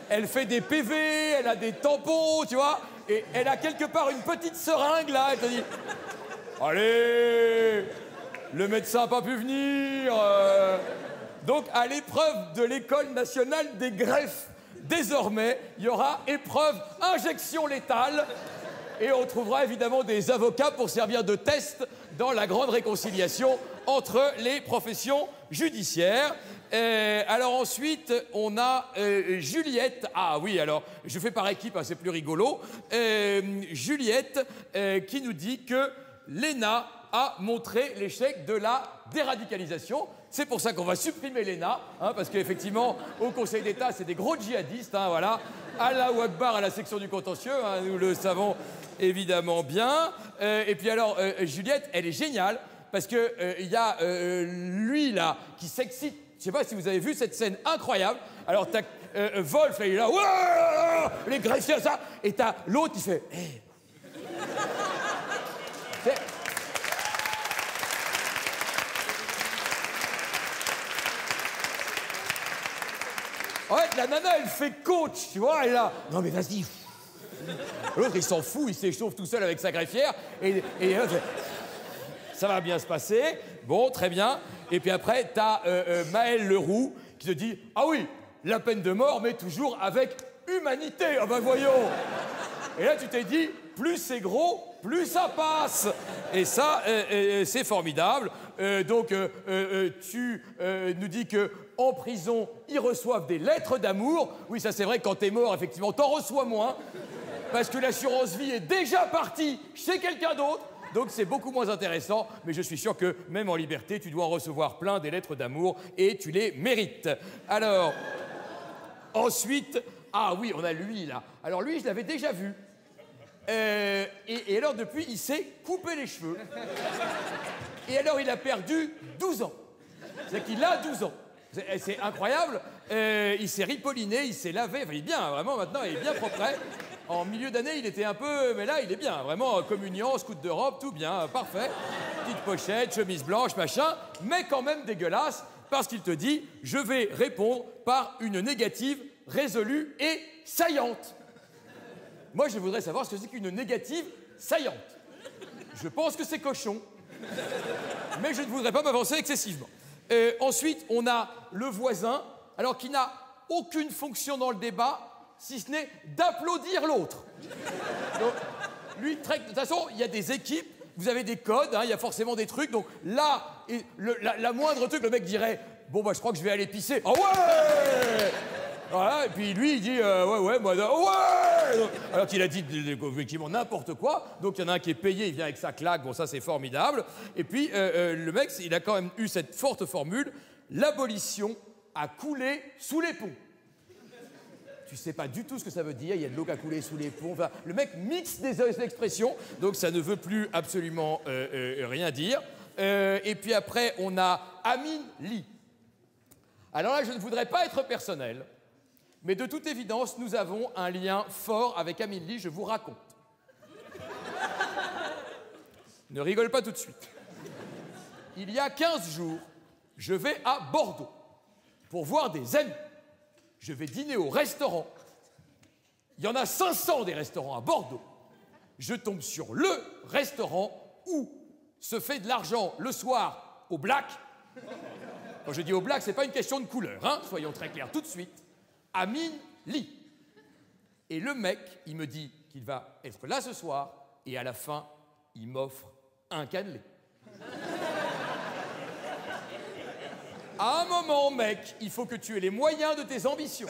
Speaker 14: Elle fait des PV, elle a des tampons, tu vois, et elle a quelque part une petite seringue, là. Elle te dit « Allez, le médecin n'a pas pu venir. » Donc, à l'épreuve de l'École nationale des greffes, désormais, il y aura épreuve injection létale. Et on trouvera évidemment des avocats pour servir de test dans la grande réconciliation entre les professions judiciaires. Alors ensuite, on a Juliette. Ah oui, alors, je fais par équipe, hein, c'est plus rigolo. Juliette qui nous dit que l'ENA a montré l'échec de la déradicalisation. C'est pour ça qu'on va supprimer l'ENA, hein, parce qu'effectivement, au Conseil d'État, c'est des gros djihadistes, hein, voilà. Allahu Akbar à la section du contentieux, hein, nous le savons évidemment bien. Et puis alors, Juliette, elle est géniale, parce que y a lui, là, qui s'excite. Je sais pas si vous avez vu cette scène incroyable. Alors, t'as Wolf, là, il est là, ouais, les greffiers, ça. Et t'as l'autre, il fait, hey. En fait, la nana, elle fait coach, tu vois, elle est là. Non, mais vas-y. L'autre, il s'en fout, il s'échauffe tout seul avec sa greffière. Et ça va bien se passer. Bon, très bien. Et puis après, t'as Maël Leroux qui te dit « Ah oui, la peine de mort, mais toujours avec humanité. » Ah ben voyons. Et là, tu t'es dit « Plus c'est gros, plus ça passe. » Et ça, c'est formidable. Donc, tu nous dis que en prison, ils reçoivent des lettres d'amour. Oui, ça c'est vrai que quand t'es mort, effectivement, t'en reçois moins. Parce que l'assurance vie est déjà partie chez quelqu'un d'autre. Donc c'est beaucoup moins intéressant. Mais je suis sûr que même en liberté, tu dois en recevoir plein des lettres d'amour et tu les mérites. Alors, ensuite, ah oui, on a lui là. Alors lui, je l'avais déjà vu. Et alors depuis, il s'est coupé les cheveux. Et alors, il a perdu 12 ans. C'est-à-dire qu'il a 12 ans. C'est incroyable. Il s'est ripolliné, il s'est lavé. Enfin, il est bien, vraiment, maintenant, il est bien propre. En milieu d'année, il était un peu... Mais là, il est bien. Vraiment, communion, scout de robe, tout bien, parfait. Petite pochette, chemise blanche, machin. Mais quand même dégueulasse, parce qu'il te dit « Je vais répondre par une négative résolue et saillante. » Moi, je voudrais savoir ce que c'est qu'une négative saillante. Je pense que c'est cochon. Mais je ne voudrais pas m'avancer excessivement. Ensuite, on a le voisin, alors qui n'a aucune fonction dans le débat, si ce n'est d'applaudir l'autre. Donc, lui, de toute façon, il y a des équipes, vous avez des codes, hein, il y a forcément des trucs. Donc là, la moindre truc, le mec dirait « Bon, bah, je crois que je vais aller pisser. »« Ah ouais !» Voilà, et puis lui, il dit ouais, moi, ouais. Alors qu'il a dit effectivement n'importe quoi. Donc il y en a un qui est payé, il vient avec sa claque, bon ça c'est formidable. Et puis le mec, il a quand même eu cette forte formule, l'abolition a coulé sous les ponts. Tu sais pas du tout ce que ça veut dire, il y a de l'eau qui a coulé sous les ponts. Enfin, le mec mixe des expressions, donc ça ne veut plus absolument rien dire. Et puis après, on a Amin Lee. Alors là, je ne voudrais pas être personnel. Mais de toute évidence, nous avons un lien fort avec Amin Lee, je vous raconte. Ne rigole pas tout de suite. Il y a 15 jours, je vais à Bordeaux pour voir des amis. Je vais dîner au restaurant. Il y en a 500 des restaurants à Bordeaux. Je tombe sur le restaurant où se fait de l'argent le soir au black. Quand je dis au black, c'est pas une question de couleur, hein, soyons très clairs tout de suite. Amin Lee. Et le mec, il me dit qu'il va être là ce soir, et à la fin, il m'offre un cannelé. À un moment, mec, il faut que tu aies les moyens de tes ambitions.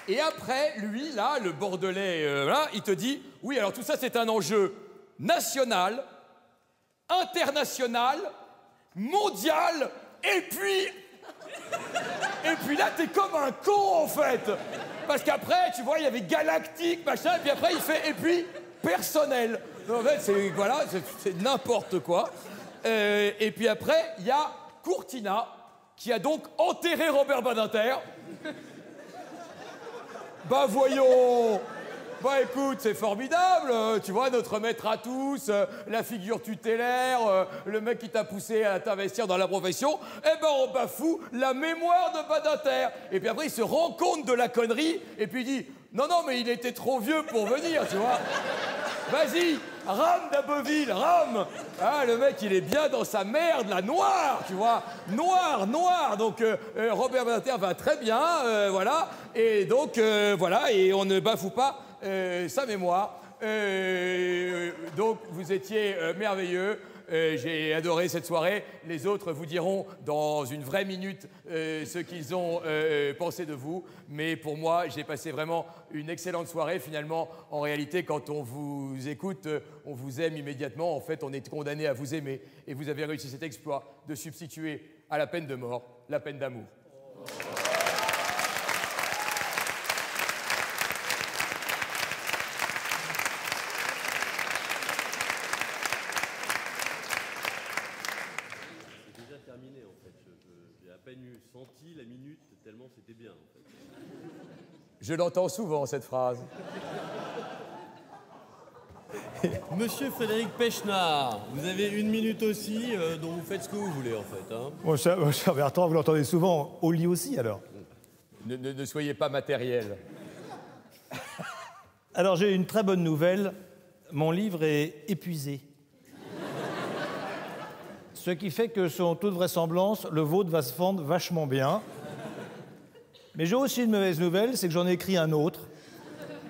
Speaker 14: Et après, lui, là, le Bordelais, là, il te dit, oui, alors tout ça, c'est un enjeu national, international, mondial, et puis là, t'es comme un con, en fait. Parce qu'après, tu vois, il y avait galactique, machin, et puis après, il fait, et puis, personnel. En fait, c'est, voilà, c'est n'importe quoi. Et puis après, il y a Courtina, qui a donc enterré Robert Badinter. Bah voyons. Bah écoute, c'est formidable, tu vois, notre maître à tous, la figure tutélaire, le mec qui t'a poussé à t'investir dans la profession, eh ben on bafoue la mémoire de Badinter. Et puis après, il se rend compte de la connerie, et puis il dit, non, non, mais il était trop vieux pour venir, tu vois. Vas-y, rame d'Abbeville, rame. Ah, le mec, il est bien dans sa merde, la noire, tu vois. Noir, noir. Donc, Robert Badinter va très bien, voilà. Et donc, voilà, et on ne bafoue pas sa mémoire. Donc, vous étiez merveilleux. J'ai adoré cette soirée. Les autres vous diront dans une vraie minute ce qu'ils ont pensé de vous. Mais pour moi, j'ai passé vraiment une excellente soirée. Finalement, en réalité, quand on vous écoute, on vous aime immédiatement. En fait, on est condamné à vous aimer. Et vous avez réussi cet exploit de substituer à la peine de mort la peine d'amour.
Speaker 4: Senti la minute tellement c'était bien en fait.
Speaker 14: Je l'entends souvent cette phrase.
Speaker 4: Monsieur Frédéric Pechnard, vous avez une minute aussi, dont vous faites ce que vous voulez en fait. Hein.
Speaker 15: Mon cher Bertrand, vous l'entendez souvent au lit aussi alors.
Speaker 14: Ne soyez pas matériel.
Speaker 15: Alors j'ai une très bonne nouvelle, mon livre est épuisé. Ce qui fait que, selon toute vraisemblance, le vôtre va se vendre vachement bien. Mais j'ai aussi une mauvaise nouvelle, c'est que j'en ai écrit un autre,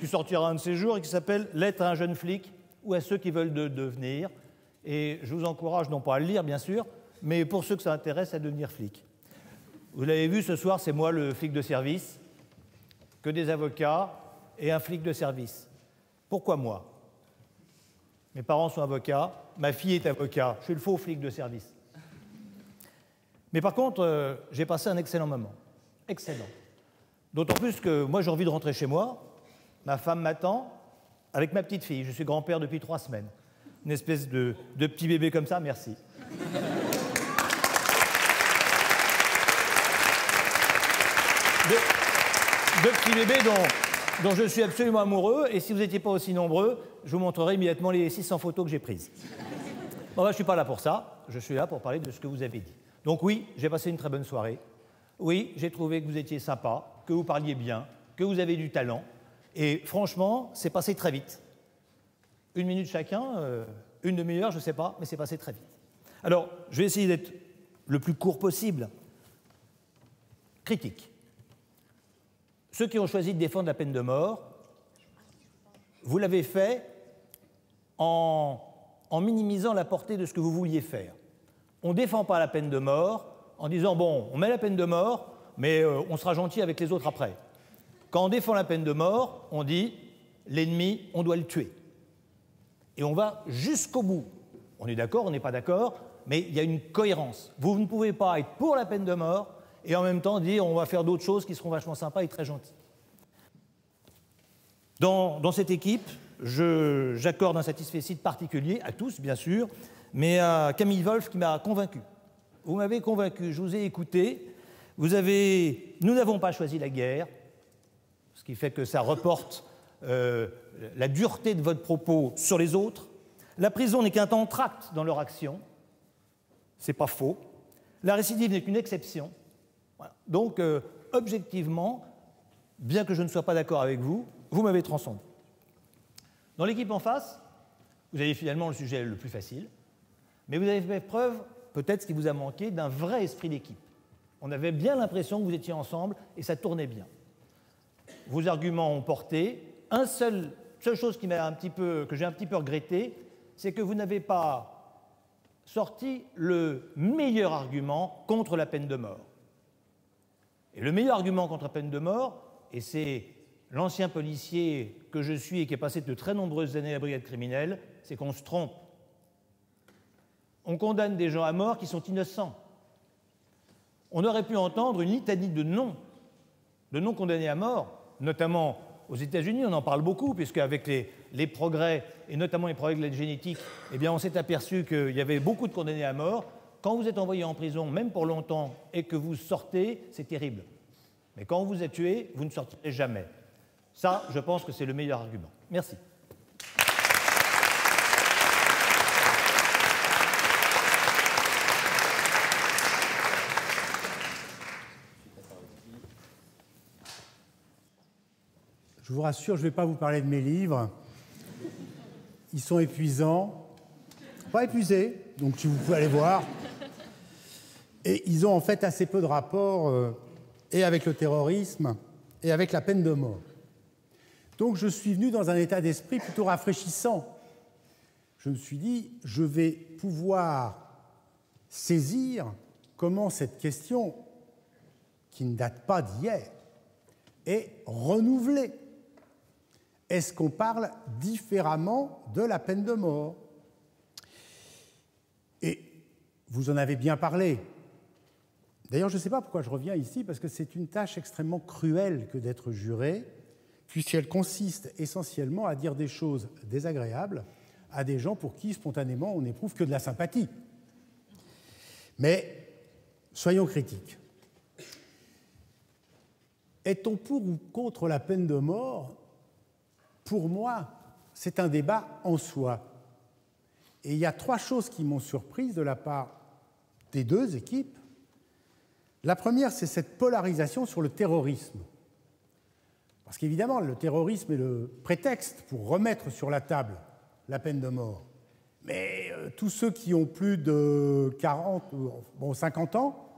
Speaker 15: qui sortira un de ces jours et qui s'appelle « Lettre à un jeune flic » ou à ceux qui veulent devenir. Et je vous encourage, non pas à le lire, bien sûr, mais pour ceux que ça intéresse, à devenir flic. Vous l'avez vu, ce soir, c'est moi le flic de service, que des avocats et un flic de service. Pourquoi moi ? Mes parents sont avocats, ma fille est avocat, je suis le faux flic de service. Mais par contre, j'ai passé un excellent moment. Excellent. D'autant plus que moi, j'ai envie de rentrer chez moi. Ma femme m'attend avec ma petite fille. Je suis grand-père depuis 3 semaines. Une espèce de petit bébé comme ça, merci. De petits bébés dont je suis absolument amoureux, et si vous n'étiez pas aussi nombreux, je vous montrerai immédiatement les 600 photos que j'ai prises. Bon, ben, je ne suis pas là pour ça, je suis là pour parler de ce que vous avez dit. Donc oui, j'ai passé une très bonne soirée. Oui, j'ai trouvé que vous étiez sympa, que vous parliez bien, que vous avez du talent, et franchement, c'est passé très vite. 1 minute chacun, 1 demi-heure, je ne sais pas, mais c'est passé très vite. Alors, je vais essayer d'être le plus court possible. Critique. Ceux qui ont choisi de défendre la peine de mort, vous l'avez fait en minimisant la portée de ce que vous vouliez faire. On ne défend pas la peine de mort en disant « bon, on met la peine de mort, mais on sera gentil avec les autres après ». Quand on défend la peine de mort, on dit « l'ennemi, on doit le tuer ». Et on va jusqu'au bout. On est d'accord, on n'est pas d'accord, mais il y a une cohérence. Vous ne pouvez pas être pour la peine de mort et en même temps dire on va faire d'autres choses qui seront vachement sympas et très gentilles. Dans cette équipe, j'accorde un satisfecit particulier, à tous bien sûr, mais à Camille Wolf qui m'a convaincu. Vous m'avez convaincu, je vous ai écouté. Nous n'avons pas choisi la guerre, ce qui fait que ça reporte la dureté de votre propos sur les autres. La prison n'est qu'un entracte dans leur action. C'est pas faux. La récidive n'est qu'une exception. Voilà. Donc, objectivement, bien que je ne sois pas d'accord avec vous, vous m'avez transcendé. Dans l'équipe en face, vous avez finalement le sujet le plus facile, mais vous avez fait preuve, peut-être ce qui vous a manqué, d'un vrai esprit d'équipe. On avait bien l'impression que vous étiez ensemble et ça tournait bien. Vos arguments ont porté. Seule chose que j'ai un petit peu regretté, c'est que vous n'avez pas sorti le meilleur argument contre la peine de mort. Et le meilleur argument contre la peine de mort, et c'est l'ancien policier que je suis et qui est passé de très nombreuses années à la brigade criminelle, c'est qu'on se trompe. On condamne des gens à mort qui sont innocents. On aurait pu entendre une litanie de noms condamnés à mort, notamment aux États-Unis, on en parle beaucoup, puisque avec les progrès, et notamment les progrès de la génétique, eh bien, on s'est aperçu qu'il y avait beaucoup de condamnés à mort. Quand vous êtes envoyé en prison, même pour longtemps, et que vous sortez, c'est terrible. Mais quand on vous a tué, vous ne sortirez jamais. Ça, je pense que c'est le meilleur argument. Merci.
Speaker 16: Je vous rassure, je ne vais pas vous parler de mes livres. Ils sont épuisants. Pas épuisés, donc si vous pouvez aller voir. Et ils ont en fait assez peu de rapport et avec le terrorisme et avec la peine de mort. Donc je suis venu dans un état d'esprit plutôt rafraîchissant. Je me suis dit, je vais pouvoir saisir comment cette question, qui ne date pas d'hier, est renouvelée. Est-ce qu'on parle différemment de la peine de mort? Et vous en avez bien parlé. D'ailleurs, je ne sais pas pourquoi je reviens ici, parce que c'est une tâche extrêmement cruelle que d'être juré, puisqu'elle consiste essentiellement à dire des choses désagréables à des gens pour qui, spontanément, on n'éprouve que de la sympathie. Mais soyons critiques. Est-on pour ou contre la peine de mort? Pour moi, c'est un débat en soi. Et il y a trois choses qui m'ont surprise de la part des deux équipes. La première, c'est cette polarisation sur le terrorisme. Parce qu'évidemment, le terrorisme est le prétexte pour remettre sur la table la peine de mort. Mais tous ceux qui ont plus de 50 ans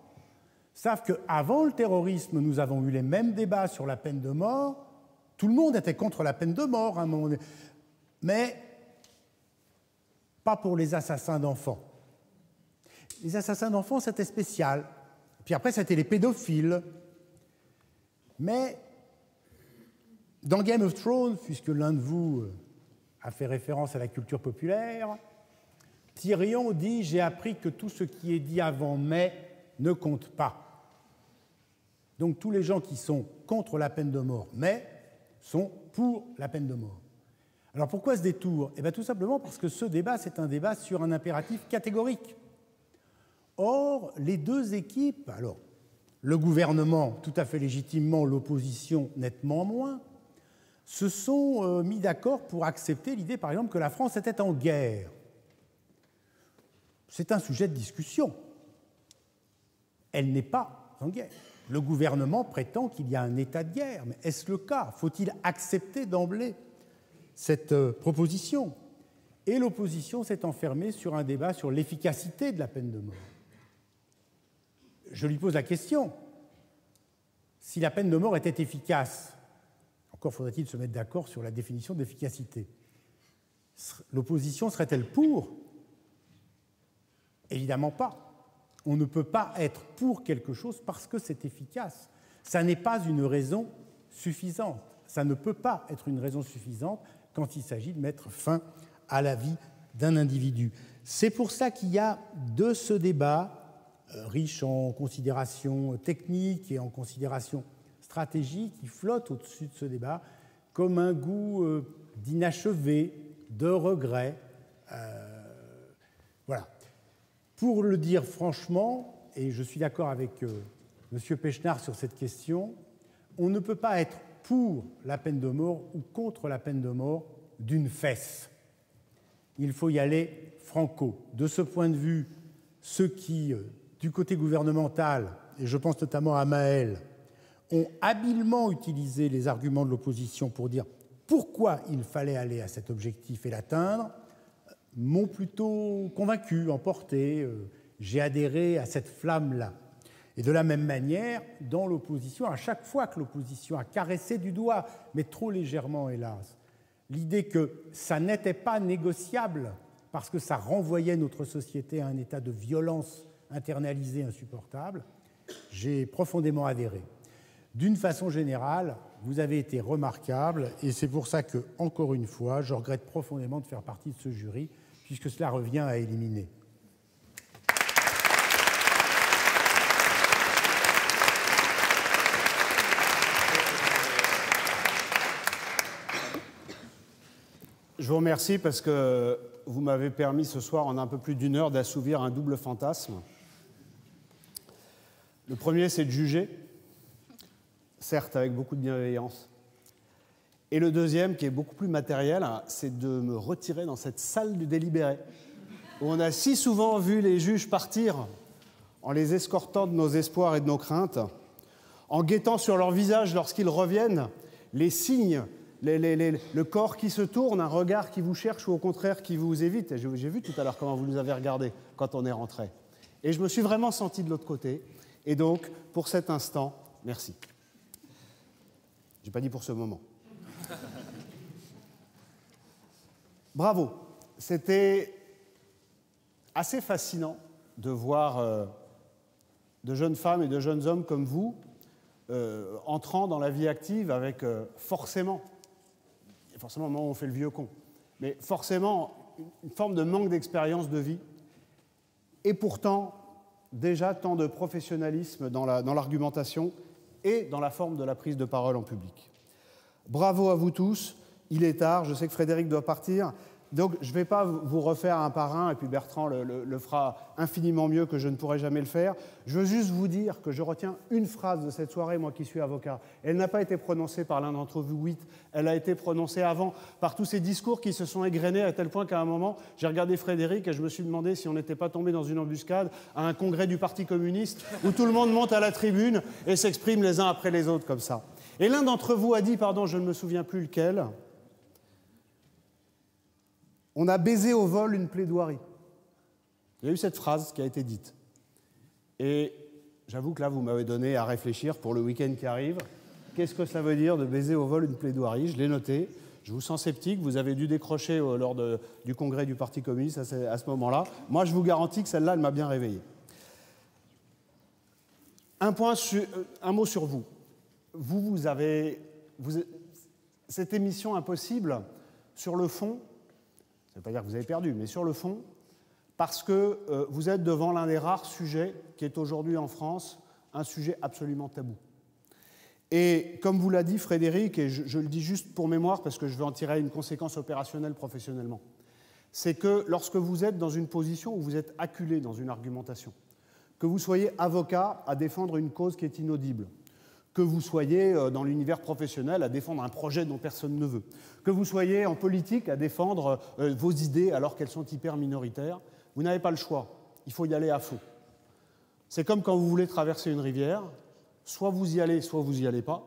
Speaker 16: savent qu'avant le terrorisme, nous avons eu les mêmes débats sur la peine de mort. Tout le monde était contre la peine de mort à un moment donné. Mais pas pour les assassins d'enfants. Les assassins d'enfants, c'était spécial. Puis après, c'était les pédophiles. Mais dans Game of Thrones, puisque l'un de vous a fait référence à la culture populaire, Tyrion dit « J'ai appris que tout ce qui est dit avant mai ne compte pas ». Donc tous les gens qui sont contre la peine de mort, mais sont pour la peine de mort. Alors pourquoi ce détour? Eh bien tout simplement parce que ce débat, c'est un débat sur un impératif catégorique. Or, les deux équipes, alors le gouvernement tout à fait légitimement, l'opposition nettement moins, se sont mis d'accord pour accepter l'idée, par exemple, que la France était en guerre. C'est un sujet de discussion. Elle n'est pas en guerre. Le gouvernement prétend qu'il y a un état de guerre, mais est-ce le cas? Faut-il accepter d'emblée cette proposition? Et l'opposition s'est enfermée sur un débat sur l'efficacité de la peine de mort. Je lui pose la question. Si la peine de mort était efficace, encore faudrait-il se mettre d'accord sur la définition d'efficacité. L'opposition serait-elle pour? Évidemment pas. On ne peut pas être pour quelque chose parce que c'est efficace. Ça n'est pas une raison suffisante. Ça ne peut pas être une raison suffisante quand il s'agit de mettre fin à la vie d'un individu. C'est pour ça qu'il y a de ce débat, riche en considérations techniques et en considérations stratégiques, qui flotte au-dessus de ce débat, comme un goût d'inachevé, de regret. Voilà. Pour le dire franchement, et je suis d'accord avec M. Pechnard sur cette question, on ne peut pas être pour la peine de mort ou contre la peine de mort d'une fesse. Il faut y aller franco. De ce point de vue, ceux qui, du côté gouvernemental, et je pense notamment à Maël, ont habilement utilisé les arguments de l'opposition pour dire pourquoi il fallait aller à cet objectif et l'atteindre, m'ont plutôt convaincu, emporté. J'ai adhéré à cette flamme-là. Et de la même manière, dans l'opposition, à chaque fois que l'opposition a caressé du doigt, mais trop légèrement, hélas, l'idée que ça n'était pas négociable parce que ça renvoyait notre société à un état de violence internalisée insupportable, j'ai profondément adhéré. D'une façon générale, vous avez été remarquable et c'est pour ça que, encore une fois, je regrette profondément de faire partie de ce jury puisque cela revient à éliminer.
Speaker 17: Je vous remercie parce que vous m'avez permis ce soir, en un peu plus d'1 heure, d'assouvir un double fantasme. Le premier, c'est de juger, certes avec beaucoup de bienveillance. Et le deuxième, qui est beaucoup plus matériel, c'est de me retirer dans cette salle du délibéré, où on a si souvent vu les juges partir en les escortant de nos espoirs et de nos craintes, en guettant sur leur visage, lorsqu'ils reviennent, les signes, le corps qui se tourne, un regard qui vous cherche ou au contraire qui vous évite. Et j'ai vu tout à l'heure comment vous nous avez regardés quand on est rentré. Et je me suis vraiment senti de l'autre côté. Et donc, pour cet instant, merci. Je n'ai pas dit pour ce moment. Bravo. C'était assez fascinant de voir de jeunes femmes et de jeunes hommes comme vous entrant dans la vie active avec forcément au moment où on fait le vieux con, mais forcément une forme de manque d'expérience de vie, et pourtant déjà tant de professionnalisme dans l'argumentation et dans la forme de la prise de parole en public. Bravo à vous tous, il est tard, je sais que Frédéric doit partir, donc je ne vais pas vous refaire un par un, et puis Bertrand le fera infiniment mieux que je ne pourrai jamais le faire. Je veux juste vous dire que je retiens une phrase de cette soirée, moi qui suis avocat. Elle n'a pas été prononcée par l'un d'entre vous 8, elle a été prononcée avant par tous ces discours qui se sont égrenés à tel point qu'à un moment, j'ai regardé Frédéric et je me suis demandé si on n'était pas tombé dans une embuscade à un congrès du Parti communiste où tout le monde monte à la tribune et s'exprime les uns après les autres comme ça. Et l'un d'entre vous a dit, pardon, je ne me souviens plus lequel, on a baisé au vol une plaidoirie. Il y a eu cette phrase qui a été dite. Et j'avoue que là, vous m'avez donné à réfléchir pour le week-end qui arrive. Qu'est-ce que ça veut dire de baiser au vol une plaidoirie? Je l'ai noté. Je vous sens sceptique. Vous avez dû décrocher lors du congrès du Parti communiste à ce moment-là. Moi, je vous garantis que celle-là, elle m'a bien réveillé. Un mot sur vous. Vous avez cette émission impossible sur le fond. Ça ne veut pas dire que vous avez perdu, mais sur le fond, parce que vous êtes devant l'un des rares sujets qui est aujourd'hui en France un sujet absolument tabou. Et comme vous l'a dit Frédéric, et je le dis juste pour mémoire parce que je vais en tirer une conséquence opérationnelle professionnellement, c'est que lorsque vous êtes dans une position où vous êtes acculé dans une argumentation, que vous soyez avocat à défendre une cause qui est inaudible, que vous soyez dans l'univers professionnel à défendre un projet dont personne ne veut, que vous soyez en politique à défendre vos idées alors qu'elles sont hyper minoritaires, vous n'avez pas le choix. Il faut y aller à fond. C'est comme quand vous voulez traverser une rivière, soit vous y allez, soit vous n'y allez pas.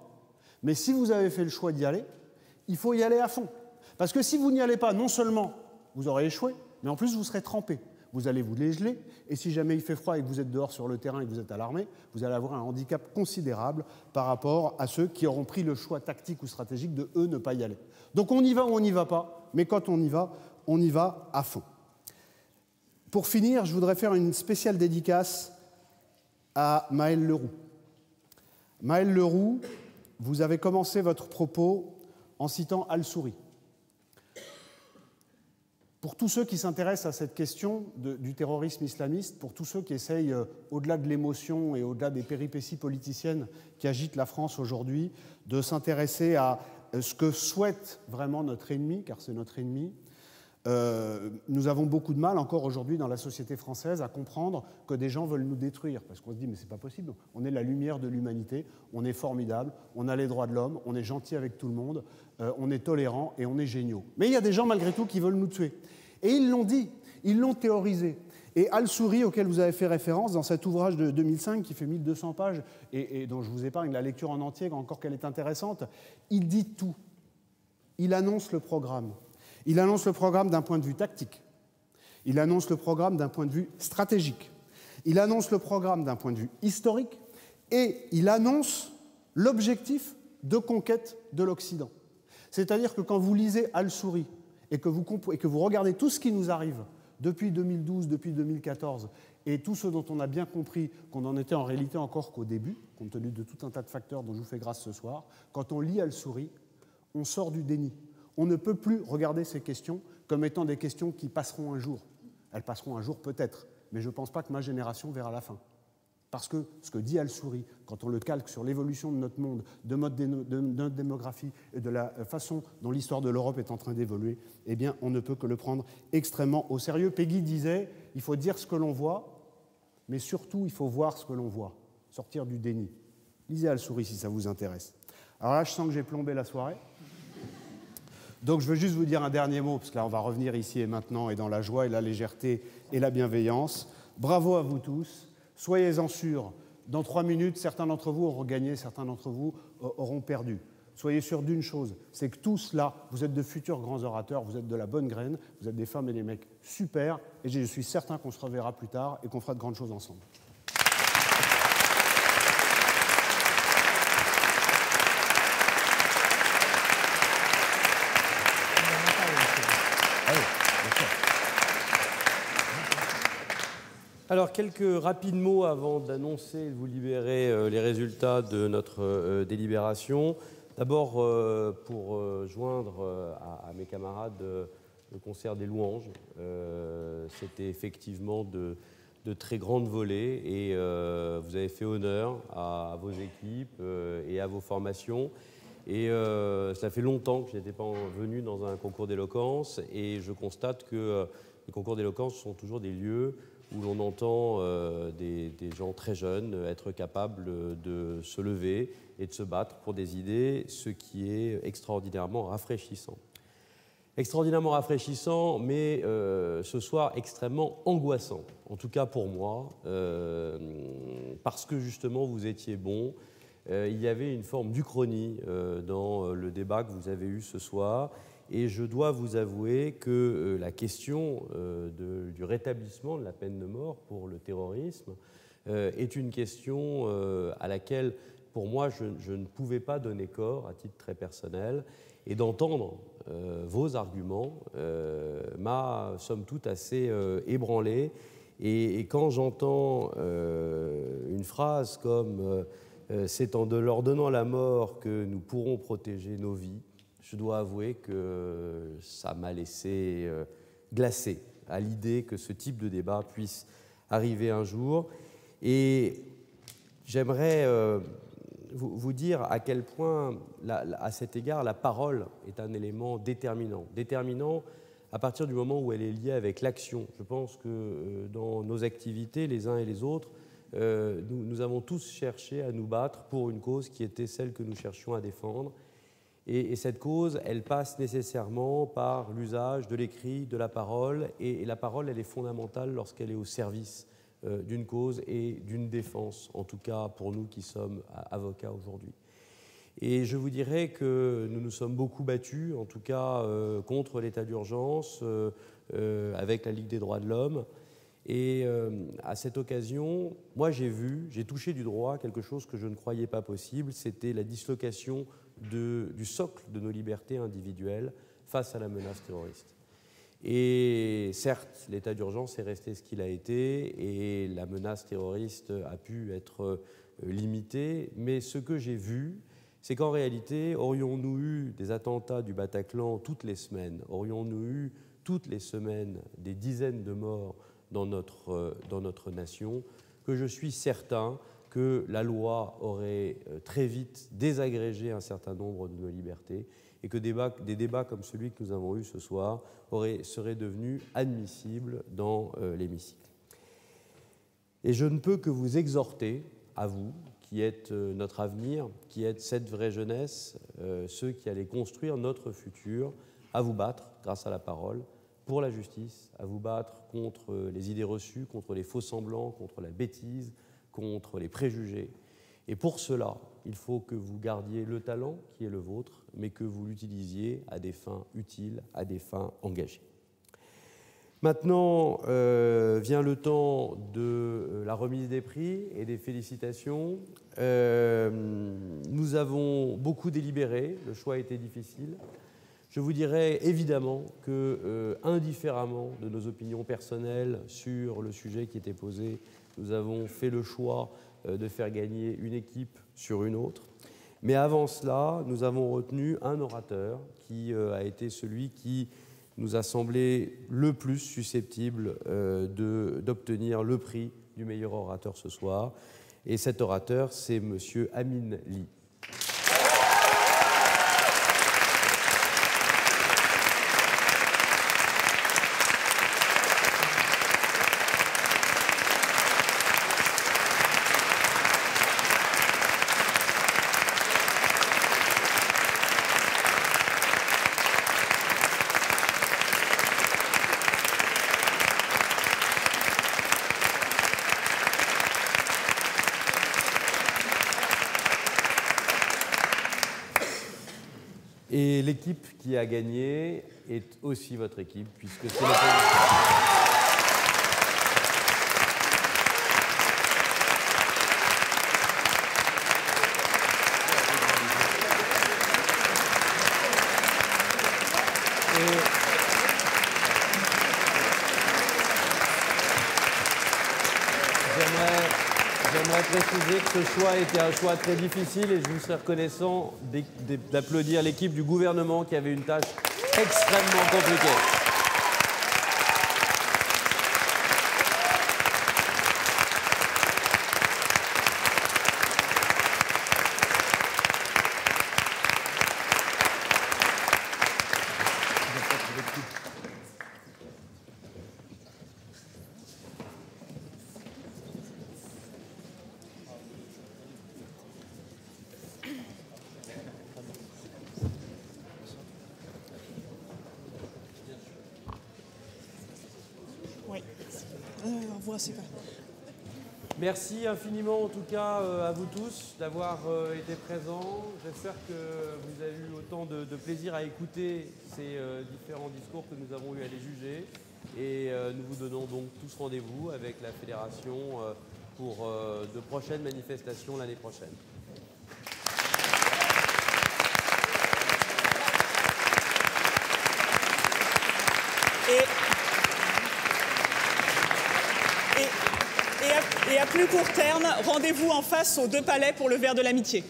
Speaker 17: Mais si vous avez fait le choix d'y aller, il faut y aller à fond. Parce que si vous n'y allez pas, non seulement vous aurez échoué, mais en plus vous serez trempé. Vous allez vous dégeler, et si jamais il fait froid et que vous êtes dehors sur le terrain et que vous êtes à l'armée, vous allez avoir un handicap considérable par rapport à ceux qui auront pris le choix tactique ou stratégique de, eux, ne pas y aller. Donc on y va ou on n'y va pas, mais quand on y va à fond. Pour finir, je voudrais faire une spéciale dédicace à Maëlle Leroux. Maëlle Leroux, vous avez commencé votre propos en citant Al-Souri. Pour tous ceux qui s'intéressent à cette question du terrorisme islamiste, pour tous ceux qui essayent, au-delà de l'émotion et au-delà des péripéties politiciennes qui agitent la France aujourd'hui, de s'intéresser à ce que souhaite vraiment notre ennemi, car c'est notre ennemi, nous avons beaucoup de mal encore aujourd'hui dans la société française à comprendre que des gens veulent nous détruire, parce qu'on se dit mais c'est pas possible, on est la lumière de l'humanité, on est formidable, on a les droits de l'homme, on est gentil avec tout le monde, on est tolérant et on est géniaux. Mais il y a des gens malgré tout qui veulent nous tuer. Et ils l'ont dit, ils l'ont théorisé. Et Al-Souri, auquel vous avez fait référence dans cet ouvrage de 2005 qui fait 1200 pages et dont je vous épargne la lecture en entier, encore qu'elle est intéressante, il dit tout. Il annonce le programme. Il annonce le programme d'un point de vue tactique. Il annonce le programme d'un point de vue stratégique. Il annonce le programme d'un point de vue historique. Et il annonce l'objectif de conquête de l'Occident. C'est-à-dire que quand vous lisez Al-Souri et que vous regardez tout ce qui nous arrive depuis 2012, depuis 2014, et tout ce dont on a bien compris qu'on n'en était en réalité encore qu'au début, compte tenu de tout un tas de facteurs dont je vous fais grâce ce soir, quand on lit Al-Souri, on sort du déni. On ne peut plus regarder ces questions comme étant des questions qui passeront un jour. Elles passeront un jour peut-être, mais je ne pense pas que ma génération verra la fin. Parce que ce que dit Al-Souri, quand on le calque sur l'évolution de notre monde, de notre démographie et de la façon dont l'histoire de l'Europe est en train d'évoluer, eh bien, on ne peut que le prendre extrêmement au sérieux. Peggy disait, il faut dire ce que l'on voit, mais surtout, il faut voir ce que l'on voit, sortir du déni. Lisez Al-Souri si ça vous intéresse. Alors là, je sens que j'ai plombé la soirée. Donc, je veux juste vous dire un dernier mot, parce que là, on va revenir ici et maintenant, et dans la joie et la légèreté et la bienveillance. Bravo à vous tous. Soyez-en sûrs, dans 3 minutes, certains d'entre vous auront gagné, certains d'entre vous auront perdu. Soyez sûrs d'une chose, c'est que tous là, vous êtes de futurs grands orateurs, vous êtes de la bonne graine, vous êtes des femmes et des mecs super, et je suis certain qu'on se reverra plus tard et qu'on fera de grandes choses ensemble.
Speaker 4: Alors, quelques rapides mots avant d'annoncer et de vous libérer les résultats de notre délibération. D'abord, pour joindre à mes camarades le concert des louanges. C'était effectivement de très grandes volées et vous avez fait honneur à vos équipes et à vos formations. Et ça fait longtemps que je n'étais pas venu dans un concours d'éloquence et je constate que les concours d'éloquence sont toujours des lieux où l'on entend des gens très jeunes être capables de se lever et de se battre pour des idées, ce qui est extraordinairement rafraîchissant. Extraordinairement rafraîchissant, mais ce soir extrêmement angoissant, en tout cas pour moi, parce que justement vous étiez bons. Il y avait une forme d'uchronie dans le débat que vous avez eu ce soir. Et je dois vous avouer que la question du rétablissement de la peine de mort pour le terrorisme est une question à laquelle, pour moi, je ne pouvais pas donner corps à titre très personnel. Et d'entendre vos arguments m'a, somme toute, assez ébranlé. Et quand j'entends une phrase comme « c'est en leur donnant la mort que nous pourrons protéger nos vies », je dois avouer que ça m'a laissé glacé à l'idée que ce type de débat puisse arriver un jour. Et j'aimerais vous dire à quel point, à cet égard, la parole est un élément déterminant. Déterminant à partir du moment où elle est liée avec l'action. Je pense que dans nos activités, les uns et les autres, nous avons tous cherché à nous battre pour une cause qui était celle que nous cherchions à défendre. Et cette cause, elle passe nécessairement par l'usage de l'écrit, de la parole. Et la parole, elle est fondamentale lorsqu'elle est au service d'une cause et d'une défense, en tout cas pour nous qui sommes avocats aujourd'hui. Et je vous dirais que nous nous sommes beaucoup battus, en tout cas contre l'état d'urgence, avec la Ligue des droits de l'homme. Et à cette occasion, moi j'ai touché du doigt quelque chose que je ne croyais pas possible, c'était la dislocation du socle de nos libertés individuelles face à la menace terroriste. Et certes, l'état d'urgence est resté ce qu'il a été et la menace terroriste a pu être limitée, mais ce que j'ai vu, c'est qu'en réalité, aurions-nous eu des attentats du Bataclan toutes les semaines, aurions-nous eu toutes les semaines des dizaines de morts dans notre nation, que je suis certain que la loi aurait très vite désagrégé un certain nombre de nos libertés et que des débats comme celui que nous avons eu ce soir seraient devenus admissibles dans l'hémicycle. Et je ne peux que vous exhorter, à vous, qui êtes notre avenir, qui êtes cette vraie jeunesse, ceux qui allez construire notre futur, à vous battre grâce à la parole, pour la justice, à vous battre contre les idées reçues, contre les faux-semblants, contre la bêtise, contre les préjugés. Et pour cela, il faut que vous gardiez le talent qui est le vôtre, mais que vous l'utilisiez à des fins utiles, à des fins engagées. Maintenant vient le temps de la remise des prix et des félicitations. Nous avons beaucoup délibéré, le choix a été difficile. Je vous dirais évidemment que, indifféremment de nos opinions personnelles sur le sujet qui était posé, nous avons fait le choix de faire gagner une équipe sur une autre. Mais avant cela, nous avons retenu un orateur qui a été celui qui nous a semblé le plus susceptible d'obtenir le prix du meilleur orateur ce soir. Et cet orateur, c'est M. Amin Ly. Et l'équipe qui a gagné est aussi votre équipe, puisque c'est J'aimerais préciser que ce choix était un choix très difficile et je vous serais reconnaissant d'applaudir l'équipe du gouvernement qui avait une tâche extrêmement compliquée. Merci infiniment en tout cas à vous tous d'avoir été présents. J'espère que vous avez eu autant de plaisir à écouter ces différents discours que nous avons eu à les juger. Et nous vous donnons donc tous rendez-vous avec la Fédération pour de prochaines manifestations l'année prochaine.
Speaker 1: Et à plus court terme, rendez-vous en face aux Deux Palais pour le verre de l'amitié.